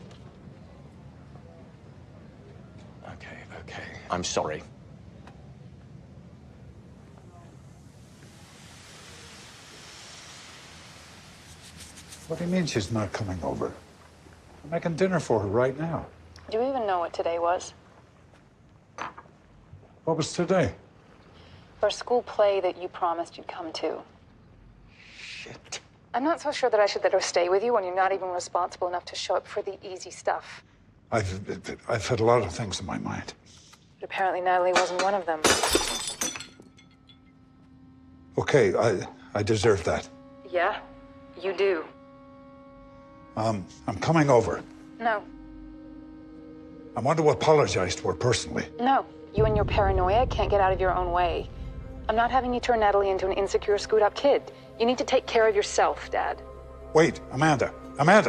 Okay. I'm sorry.
What do you mean she's not coming over? I'm making dinner for her right now.
Do you even know what today was?
What was today?
For a school play that you promised you'd come to.
Shit.
I'm not so sure that I should let her stay with you when you're not even responsible enough to show up for the easy stuff.
I've had a lot of things in my mind.
But apparently Natalie wasn't one of them.
Okay, I deserve that.
Yeah, you do.
I'm coming over.
No.
I want to apologize to her personally.
No. You and your paranoia can't get out of your own way. I'm not having you turn Natalie into an insecure, screwed-up kid. You need to take care of yourself, Dad.
Wait, Amanda.
I'm not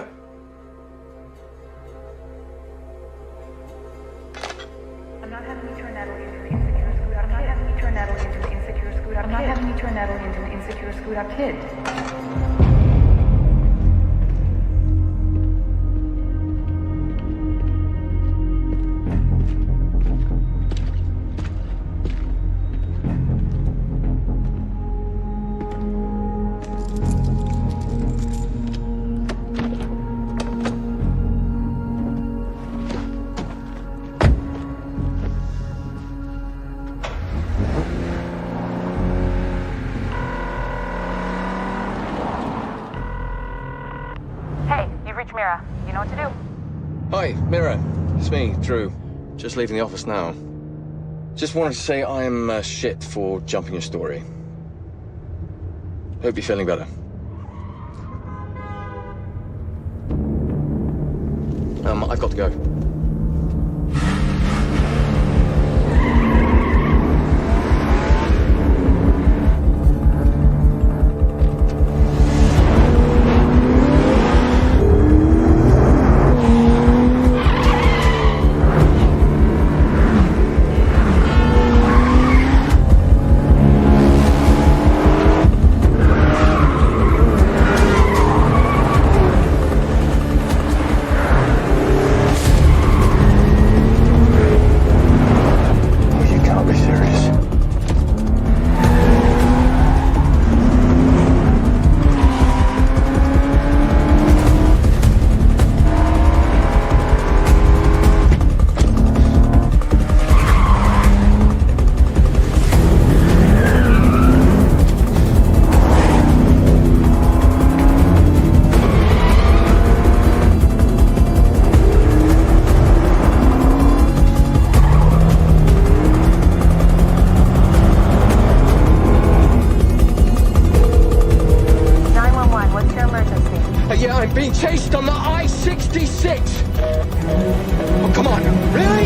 having you turn Natalie into an insecure, screwed-up kid. I'm not having you turn Natalie into an insecure, screwed-up kid. I'm not having you turn Natalie into an insecure, screwed-up kid.
Mira. You know what to do.
Hi, Mira. It's me, Drew. Just leaving the office now. Just wanted to say I'm shit for jumping your story. Hope you're feeling better. I've got to go. Yeah, I'm being chased on the I-66! Oh, come on, really?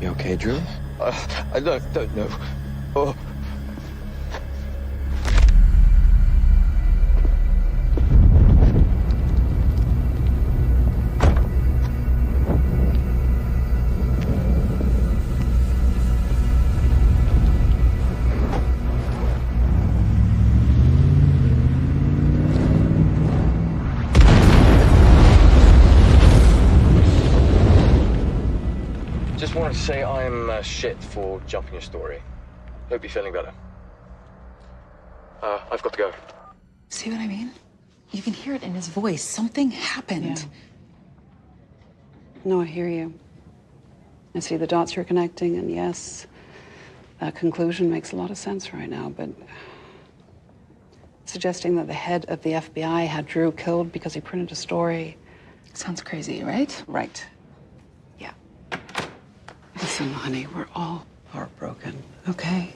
You okay, Drew?
I don't know. Oh. Just wanted to say I'm shit for jumping your story. Hope you're feeling better. I've got to go.
See what I mean? You can hear it in his voice. Something happened.
No, I hear you. I see the dots you're connecting, and yes, that conclusion makes a lot of sense right now, but suggesting that the head of the FBI had Drew killed because he printed a story...
Sounds crazy, right?
Right. Yeah. Listen, honey, we're all heartbroken, okay?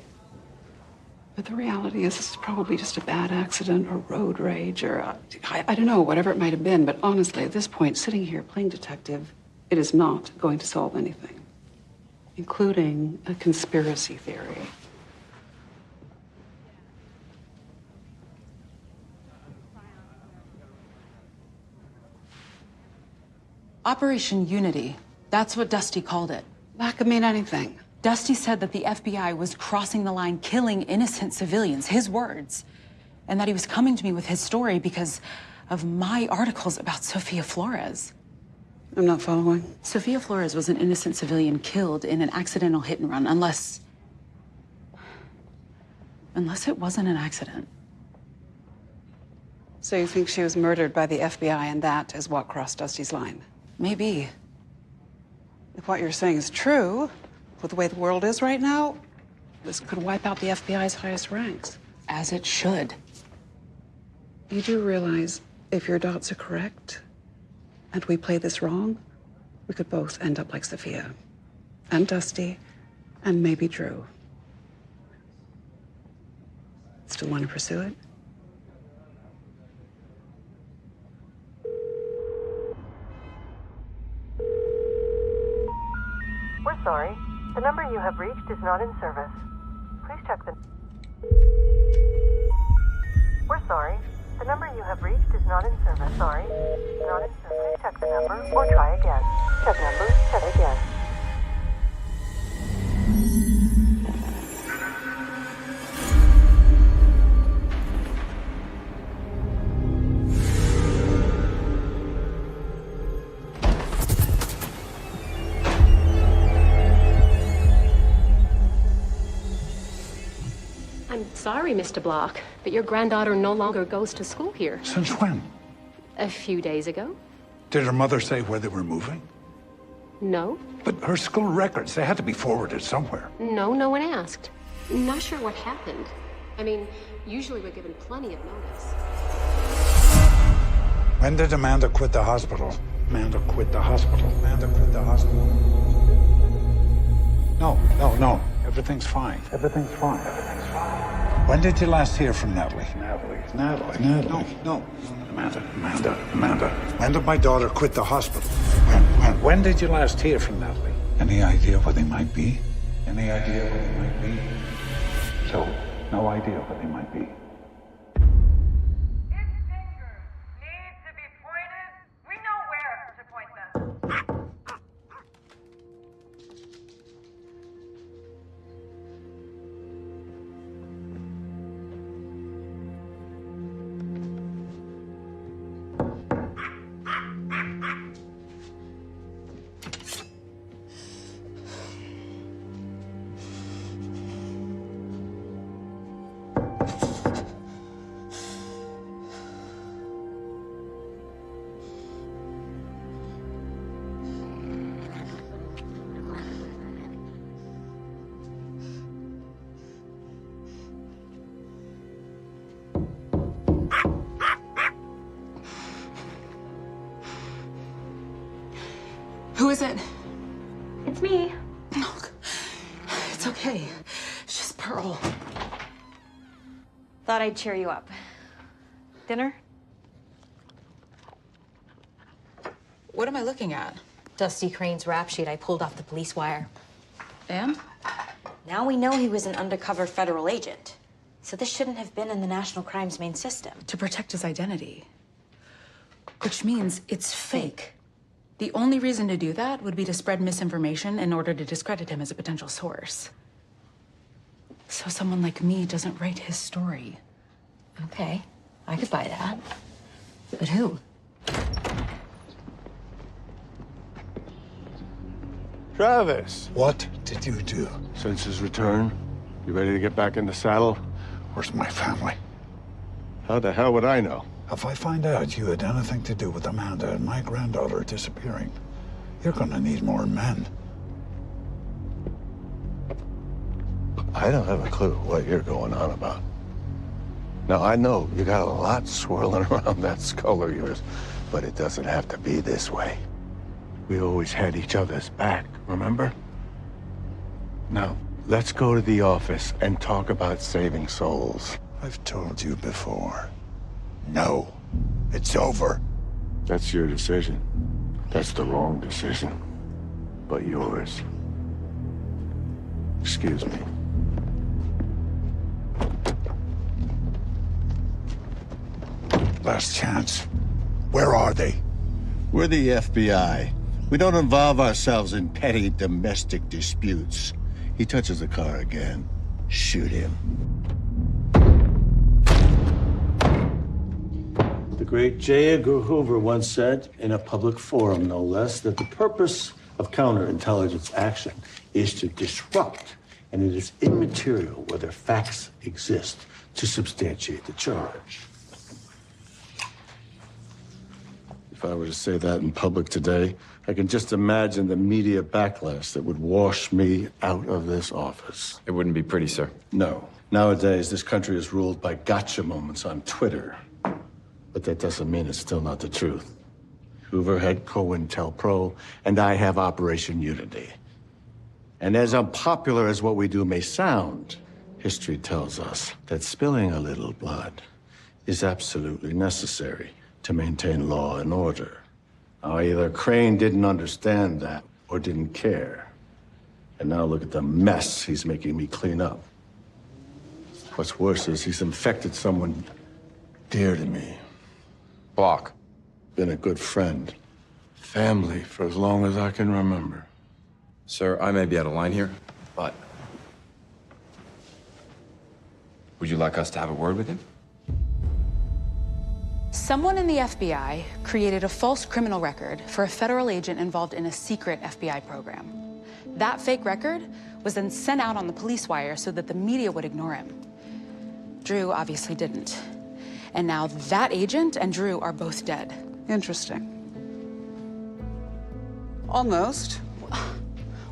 But the reality is this is probably just a bad accident or road rage or, I don't know, whatever it might have been. But honestly, at this point, sitting here playing detective, it is not going to solve anything, including a conspiracy theory.
Operation Unity. That's what Dusty called it.
That could mean anything.
Dusty said that the FBI was crossing the line, killing innocent civilians, his words, and that he was coming to me with his story because of my articles about Sofia Flores.
I'm not following.
Sofia Flores was an innocent civilian killed in an accidental hit and run, unless it wasn't an accident.
So you think she was murdered by the FBI and that is what crossed Dusty's line?
Maybe.
If what you're saying is true, with the way the world is right now, this could wipe out the FBI's highest ranks.
As it should.
You do realize if your dots are correct, and we play this wrong, we could both end up like Sophia, and Dusty, and maybe Drew. Still want to pursue it?
We're sorry. The number you you have reached is not in service. Please check the... We're sorry. The number you have reached is not in service. Sorry. Not in service. Please check the number or try again. Check number, check again.
I'm sorry, Mr. Block, but your granddaughter no longer goes to school here.
Since when?
A few days ago?
Did her mother say where they were moving?
No.
But her school records, they had to be forwarded somewhere.
No, no one asked. Not sure what happened. I mean, usually we're given plenty of notice.
When did Amanda quit the hospital? Amanda quit the hospital. Amanda quit the hospital. No. Everything's fine. Everything's fine. Everything's fine. When did you last hear from Natalie? Natalie. No. Amanda. When did my daughter quit the hospital? When did you last hear from Natalie? Any idea where they might be? Any idea where they might be? So, no idea where they might be.
Who is it?
It's me.
Look, it's okay. It's just Pearl.
Thought I'd cheer you up. Dinner?
What am I looking at?
Dusty Crane's rap sheet I pulled off the police wire.
And?
Now we know he was an undercover federal agent. So this shouldn't have been in the National Crimes main system.
To protect his identity. Which means it's fake. The only reason to do that would be to spread misinformation in order to discredit him as a potential source. So someone like me doesn't write his story.
Okay, I could buy that. But who?
Travis.
What did you do?
Since his return, you ready to get back in the saddle?
Where's my family?
How the hell would I know?
If I find out you had anything to do with Amanda and my granddaughter disappearing, you're gonna need more men.
I don't have a clue what you're going on about. Now, I know you got a lot swirling around that skull of yours, but it doesn't have to be this way. We always had each other's back, remember? Now, let's go to the office and talk about saving souls.
I've told you before. No, it's over.
That's your decision. That's the wrong decision, but yours. Excuse me.
Last chance. Where are they?
We're the FBI. We don't involve ourselves in petty domestic disputes. He touches the car again, shoot him.
The great J. Edgar Hoover once said, in a public forum no less, that the purpose of counterintelligence action is to disrupt, and it is immaterial whether facts exist to substantiate the charge.
If I were to say that in public today, I can just imagine the media backlash that would wash me out of this office.
It wouldn't be pretty, sir.
No. Nowadays, this country is ruled by gotcha moments on Twitter. But that doesn't mean it's still not the truth. Hoover had COINTELPRO, and I have Operation Unity. And as unpopular as what we do may sound, history tells us that spilling a little blood is absolutely necessary to maintain law and order. Now, either Crane didn't understand that or didn't care. And now look at the mess he's making me clean up. What's worse is he's infected someone dear to me.
Block.
Been a good friend. Family for as long as I can remember.
Sir, I may be out of line here, but would you like us to have a word with him?
Someone in the FBI created a false criminal record for a federal agent involved in a secret FBI program. That fake record was then sent out on the police wire so that the media would ignore him. Drew obviously didn't. And now that agent and Drew are both dead.
Interesting. Almost.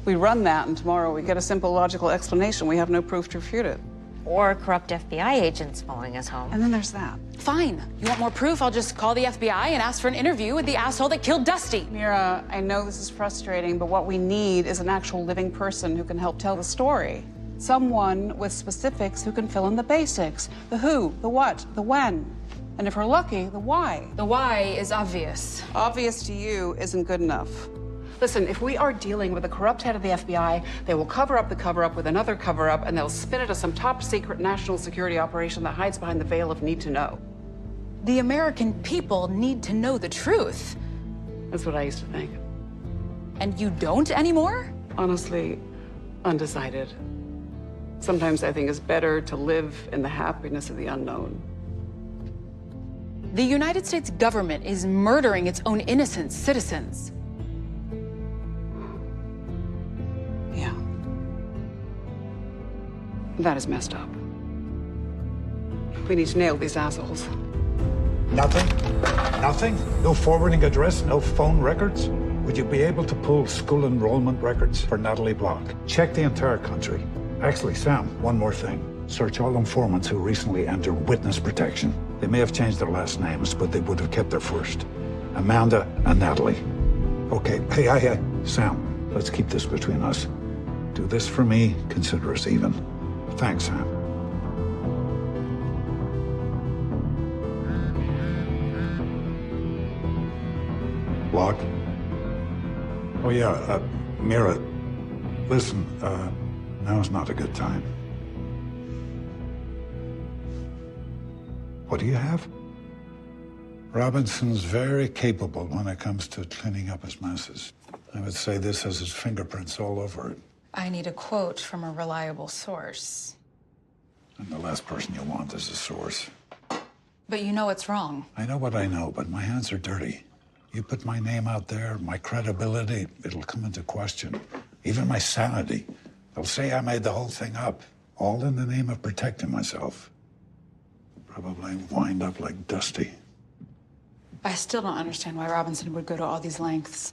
We run that, and tomorrow we get a simple logical explanation. We have no proof to refute it.
Or corrupt FBI agents following us home.
And then there's that.
Fine. You want more proof? I'll just call the FBI and ask for an interview with the asshole that killed Dusty.
Mira, I know this is frustrating, but what we need is an actual living person who can help tell the story. Someone with specifics who can fill in the basics. The who, the what, the when. And if we're lucky, the why.
The why is obvious.
Obvious to you isn't good enough. Listen, if we are dealing with a corrupt head of the FBI, they will cover up the cover-up with another cover-up, and they'll spin it as some top-secret national security operation that hides behind the veil of need to know.
The American people need to know the truth.
That's what I used to think.
And you don't anymore?
Honestly, undecided. Sometimes I think it's better to live in the happiness of the unknown.
The United States government is murdering its own innocent citizens.
Yeah. That is messed up. We need to nail these assholes.
Nothing? Nothing? No forwarding address, no phone records? Would you be able to pull school enrollment records for Natalie Block? Check the entire country. Actually, Sam, one more thing. Search all informants who recently entered witness protection. They may have changed their last names, but they would have kept their first. Amanda and Natalie. Okay, hey, Sam, let's keep this between us. Do this for me, consider us even. Thanks, Sam. Block? Oh, yeah, Mira, listen, now's not a good time. What do you have? Robinson's very capable when it comes to cleaning up his messes. I would say this has his fingerprints all over it.
I need a quote from a reliable source.
And the last person you want is a source.
But you know it's wrong.
I know what I know, but my hands are dirty. You put my name out there, my credibility, it'll come into question. Even my sanity. They'll say I made the whole thing up, all in the name of protecting myself. Probably wind up like Dusty.
I still don't understand why Robinson would go to all these lengths.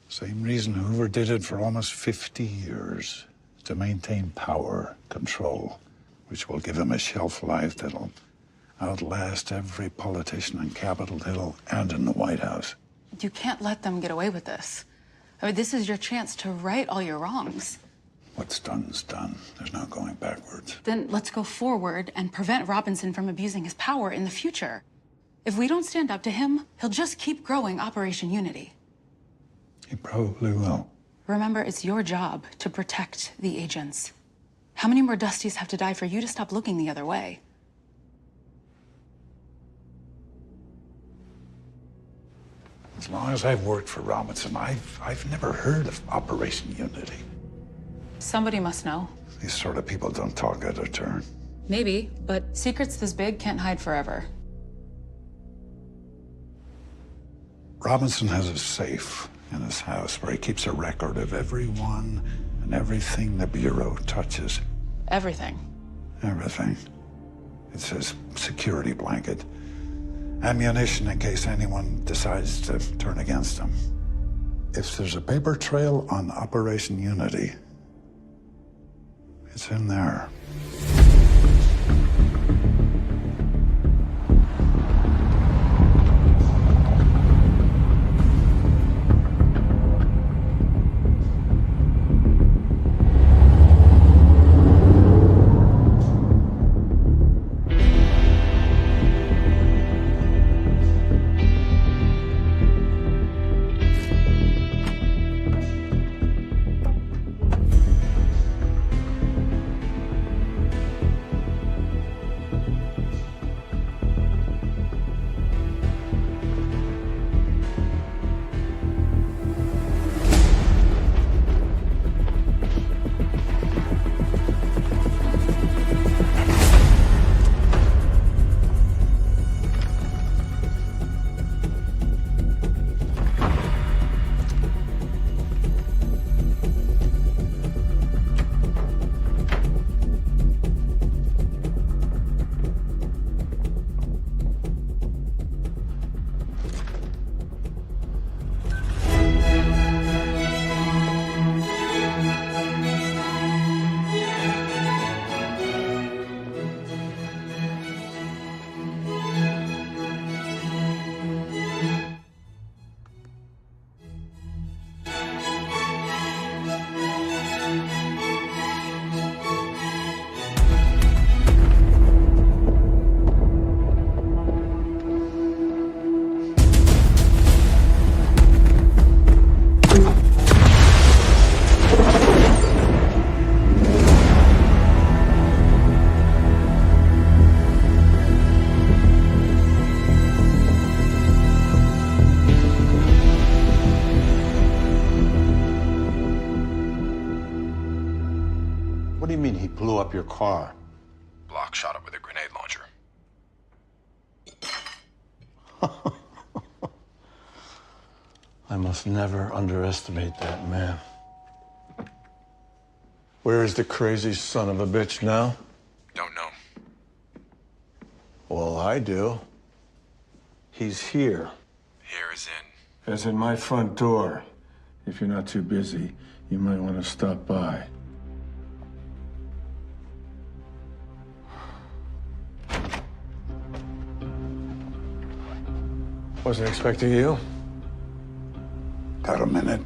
Same reason Hoover did it for almost 50 years. To maintain power, control, which will give him a shelf life that'll outlast every politician on Capitol Hill and in the White House.
You can't let them get away with this. I mean, this is your chance to right all your wrongs.
What's done is done. There's no going backwards.
Then let's go forward and prevent Robinson from abusing his power in the future. If we don't stand up to him, he'll just keep growing Operation Unity.
He probably will.
Remember, it's your job to protect the agents. How many more Dustys have to die for you to stop looking the other way?
As long as I've worked for Robinson, I've never heard of Operation Unity.
Somebody must know.
These sort of people don't talk out of turn.
Maybe, but secrets this big can't hide forever.
Robinson has a safe in his house where he keeps a record of everyone and everything the Bureau touches.
Everything.
Everything. It's his security blanket. Ammunition in case anyone decides to turn against him. If there's a paper trail on Operation Unity, it's in there.
car?
Block shot it with a grenade launcher.
I must never underestimate that man. Where is the crazy son of a bitch now?
Don't know.
Well, I do. He's here.
Here is in.
As in my front door. If you're not too busy, you might want to stop by. Wasn't expecting you.
Got a minute?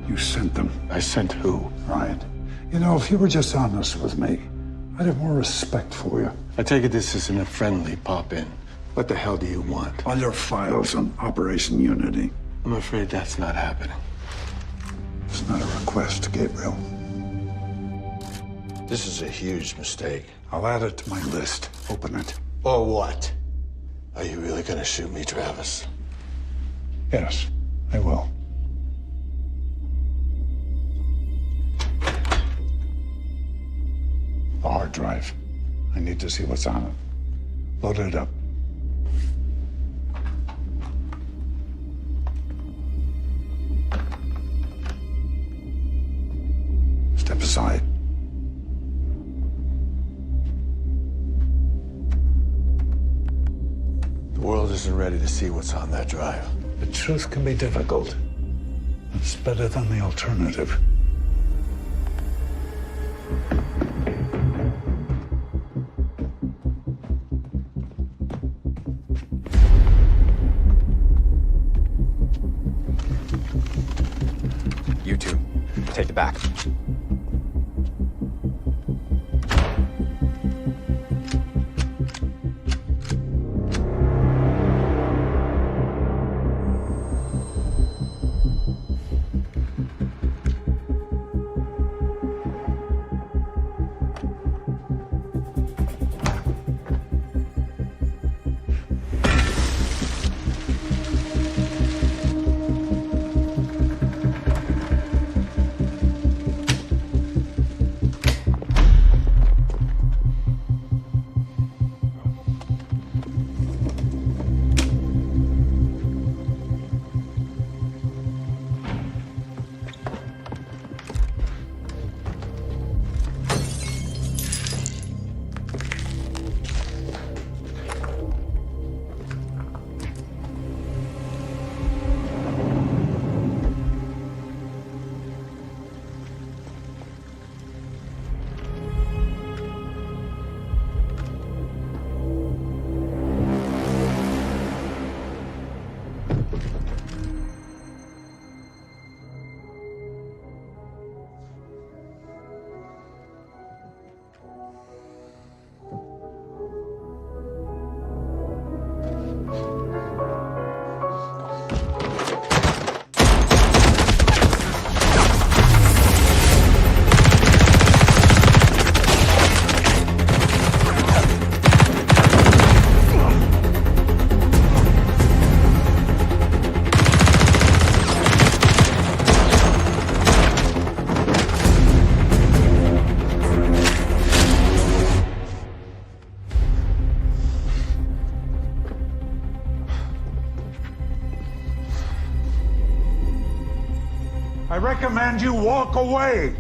You sent them.
I sent who?
Right. You know, if you were just honest with me, I'd have more respect for you.
I take it this isn't a friendly pop-in. What the hell do you want?
All your files on Operation Unity.
I'm afraid that's not happening.
It's not a request, Gabriel.
This is a huge mistake.
I'll add it to my list. Open it.
Or what? Are you really gonna shoot me, Travis?
Yes, I will. The hard drive. I need to see what's on it. Load it up. Step aside.
The world isn't ready to see what's on that drive.
The truth can be difficult. It's better than the alternative.
You two, take it back.
I recommend you walk away.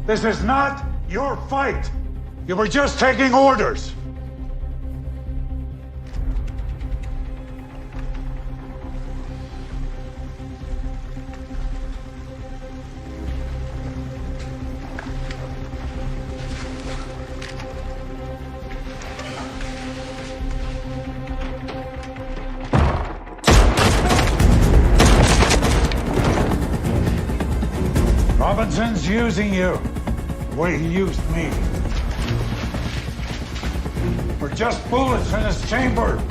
This is not your fight. You were just taking orders. Robinson's using you the way he used me. We're just bullets in his chamber.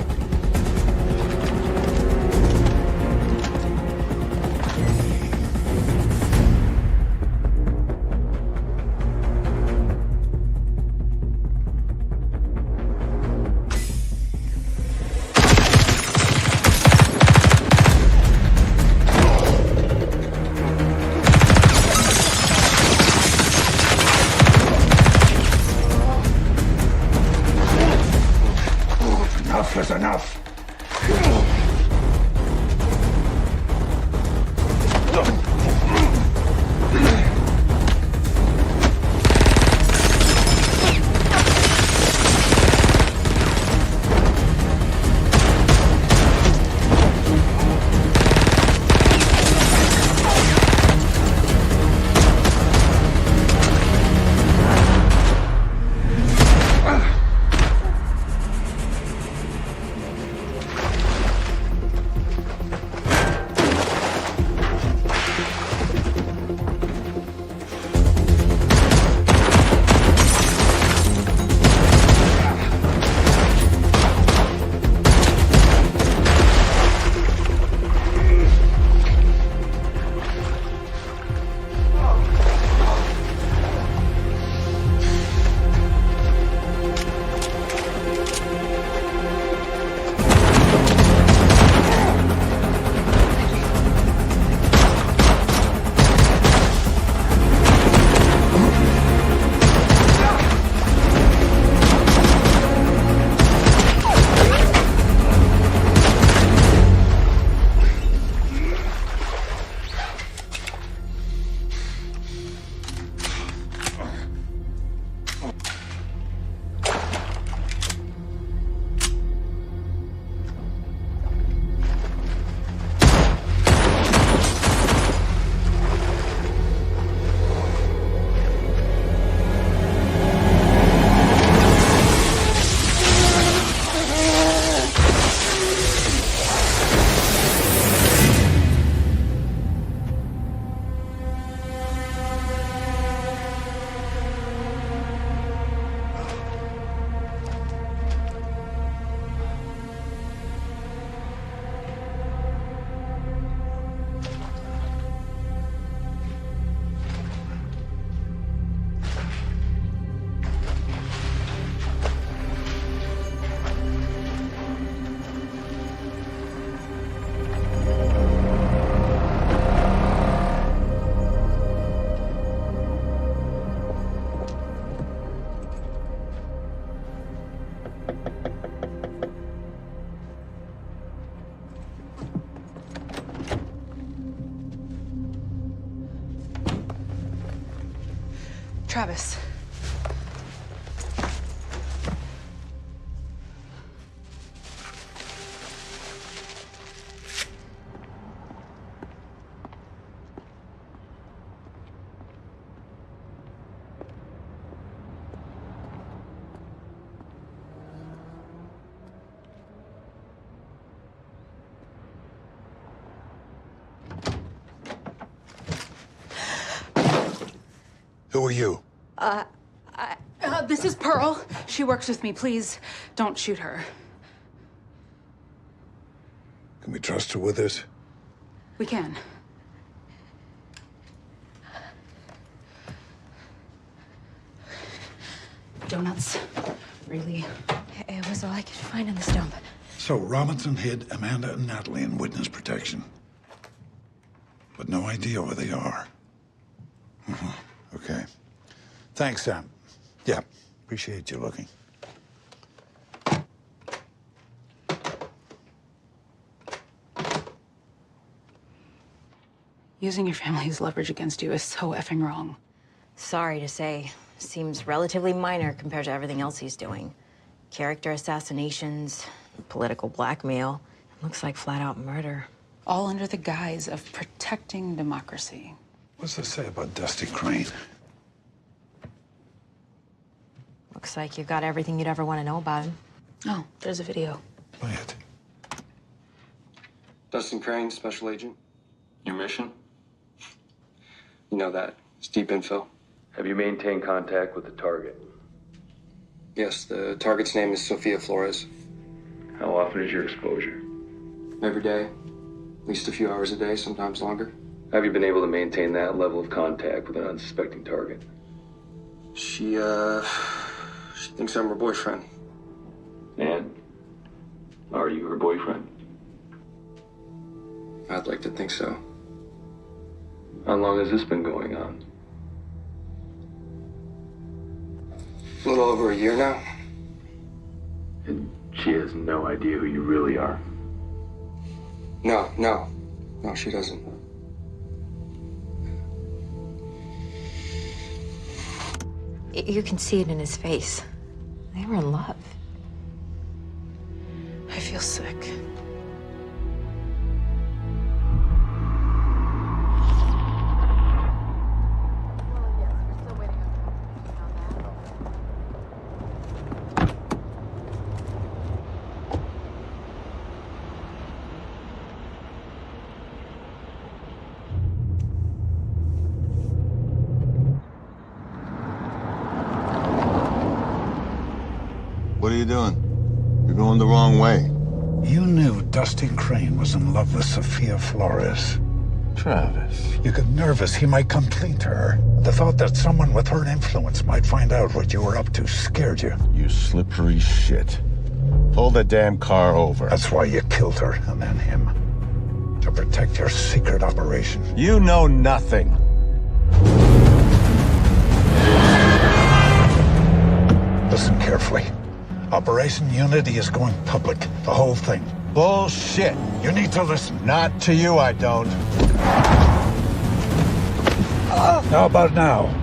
Travis.
Who are you?
This is Pearl. She works with me. Please don't shoot her.
Can we trust her with this?
We can. Donuts. Really?
It was all I could find in this dump.
So Robinson hid Amanda and Natalie in witness protection. But no idea where they are. Okay. Thanks, Sam. Yeah, appreciate you looking.
Using your family's leverage against you is so effing wrong.
Sorry to say, seems relatively minor compared to everything else he's doing. Character assassinations, political blackmail. Looks like flat-out murder.
All under the guise of protecting democracy.
What's this say about Dusty Crane?
Looks like you've got everything you'd ever want to know about him.
Oh, there's a video.
Play it.
Dustin Crane, Special Agent. Your mission? You know that. It's deep info.
Have you maintained contact with the target?
Yes, the target's name is Sofia Flores.
How often is your exposure?
Every day. At least a few hours a day, sometimes longer.
Have you been able to maintain that level of contact with an unsuspecting target?
She thinks I'm her boyfriend.
And? Are you her boyfriend?
I'd like to think so.
How long has this been going on?
A little over a year now.
And she has no idea who you really are?
No, she doesn't.
You can see it in his face. They were in love.
I feel sick.
What are you doing? You're going the wrong way.
You knew Dusty Crane was in love with Sofia Flores.
Travis.
You got nervous he might complete her. The thought that someone with her influence might find out what you were up to scared you.
You slippery shit. Pull the damn car over.
That's why you killed her and then him. To protect your secret operation.
You know nothing.
Listen carefully. Operation Unity is going public. The whole thing.
Bullshit.
You need to listen.
Not to you, I don't.
How about now?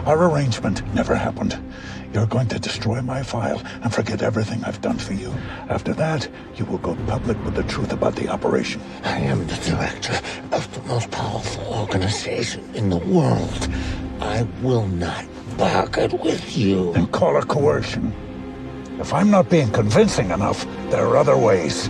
Our arrangement never happened. You're going to destroy my file and forget everything I've done for you. After that, you will go public with the truth about the operation.
I am the director of the most powerful organization in the world. I will not bargain with you.
Then call it coercion. If I'm not being convincing enough, there are other ways.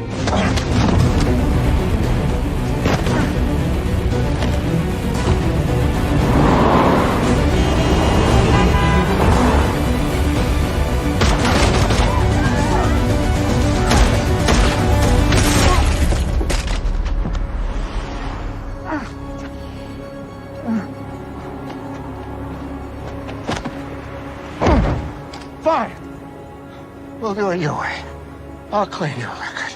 Fine. We'll do it your way. I'll clean your record.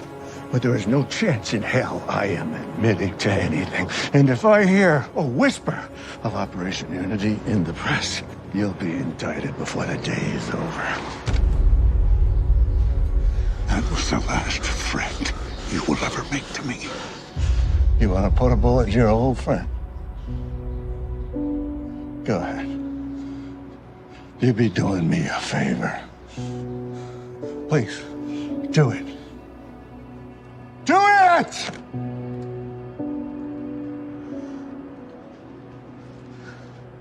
But there is no chance in hell I am admitting to anything. And if I hear a whisper of Operation Unity in the press, you'll be indicted before the day is over.
That was the last friend you will ever make to me.
You want to put a bullet in your old friend? Go ahead. You'd be doing me a favor. Please, do it. Do it!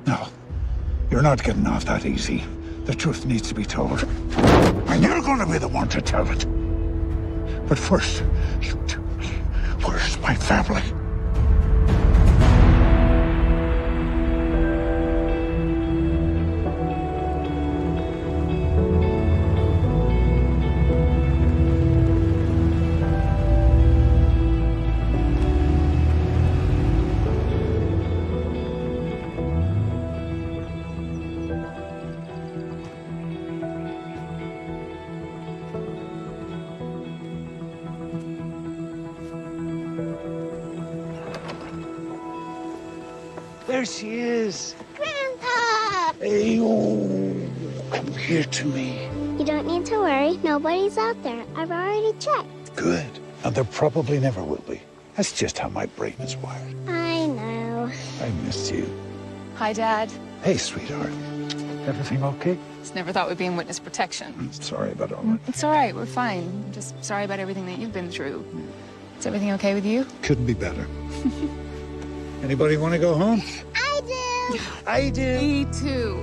No, you're not getting off that easy. The truth needs to be told. And you're going to be the one to tell it. But first, you tell me, where's my family?
There she is.
Grandpa!
Hey, oh, come here to me.
You don't need to worry. Nobody's out there. I've already checked.
Good. And there probably never will be. That's just how my brain is wired.
I know.
I missed you.
Hi, Dad.
Hey, sweetheart. Everything okay?
Just never thought we'd be in witness protection.
Sorry about all that.
It's all right. We're fine. I'm just sorry about everything that you've been through. Is everything okay with you?
Couldn't be better. Anybody want to go home?
I do.
I do.
Me too.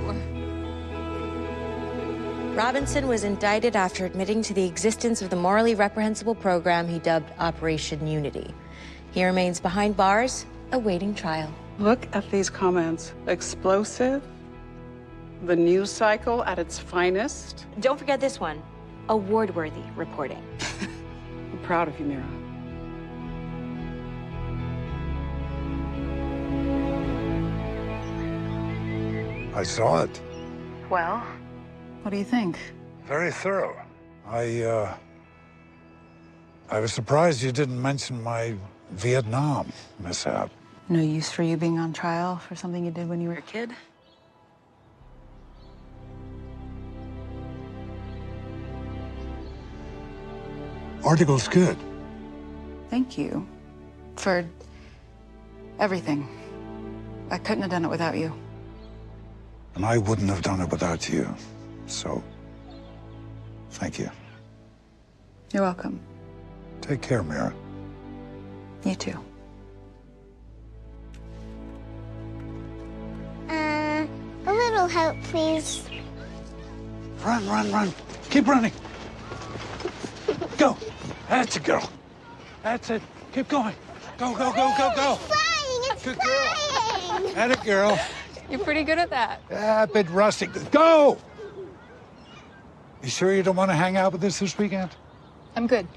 Robinson was indicted after admitting to the existence of the morally reprehensible program he dubbed Operation Unity. He remains behind bars, awaiting trial.
Look at these comments. Explosive, the news cycle at its finest.
Don't forget this one, award-worthy reporting.
I'm proud of you, Mira.
I saw it.
Well, what do you think?
Very thorough. I was surprised you didn't mention my Vietnam mishap.
No use for you being on trial for something you did when you were a kid?
Article's good.
Thank you for everything. I couldn't have done it without you.
And I wouldn't have done it without you. So, thank you.
You're welcome.
Take care, Mira.
You too.
A little help, please.
Run, run, run. Keep running. Go. That's a girl. That's it. Keep going. Go, go, go, go, go.
It's flying! It's
Good
flying!
girl. Atta girl.
You're pretty good at that.
A bit rusty. Go! You sure you don't want to hang out with us this weekend?
I'm good.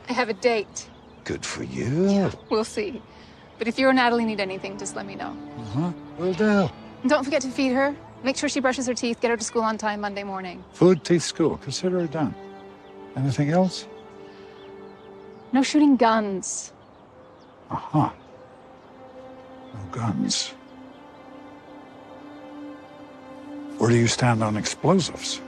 I have a date.
Good for you.
We'll see. But if you or Natalie need anything, just let me know.
Uh-huh. Will do.
And don't forget to feed her. Make sure she brushes her teeth. Get her to school on time Monday morning.
Food, teeth, school. Consider it done. Anything else?
No shooting guns.
Uh-huh. No guns. Where do you stand on explosives?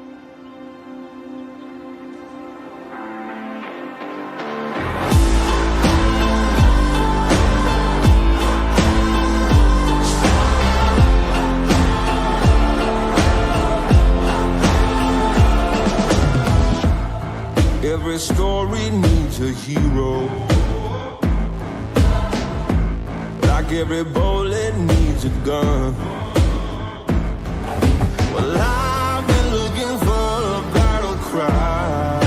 Every story needs a hero. Like every bullet needs a gun. Well, I've been looking for a battle cry.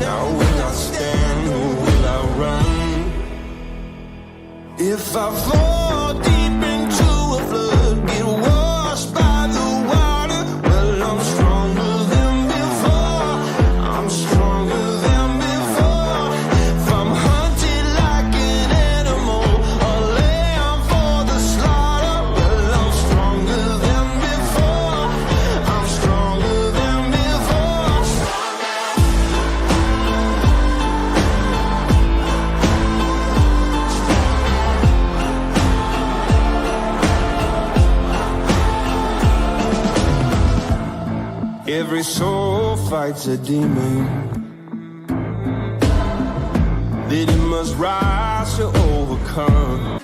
Now will I stand or will I run? If I fall deep into a flood, get washed by the water, well, I'm stronger than before. I'm stronger than before. If I'm hunted like an animal, a lamb for the slaughter, well, I'm stronger than before. I'm stronger than before. Every soul fights a demon that it must rise to overcome.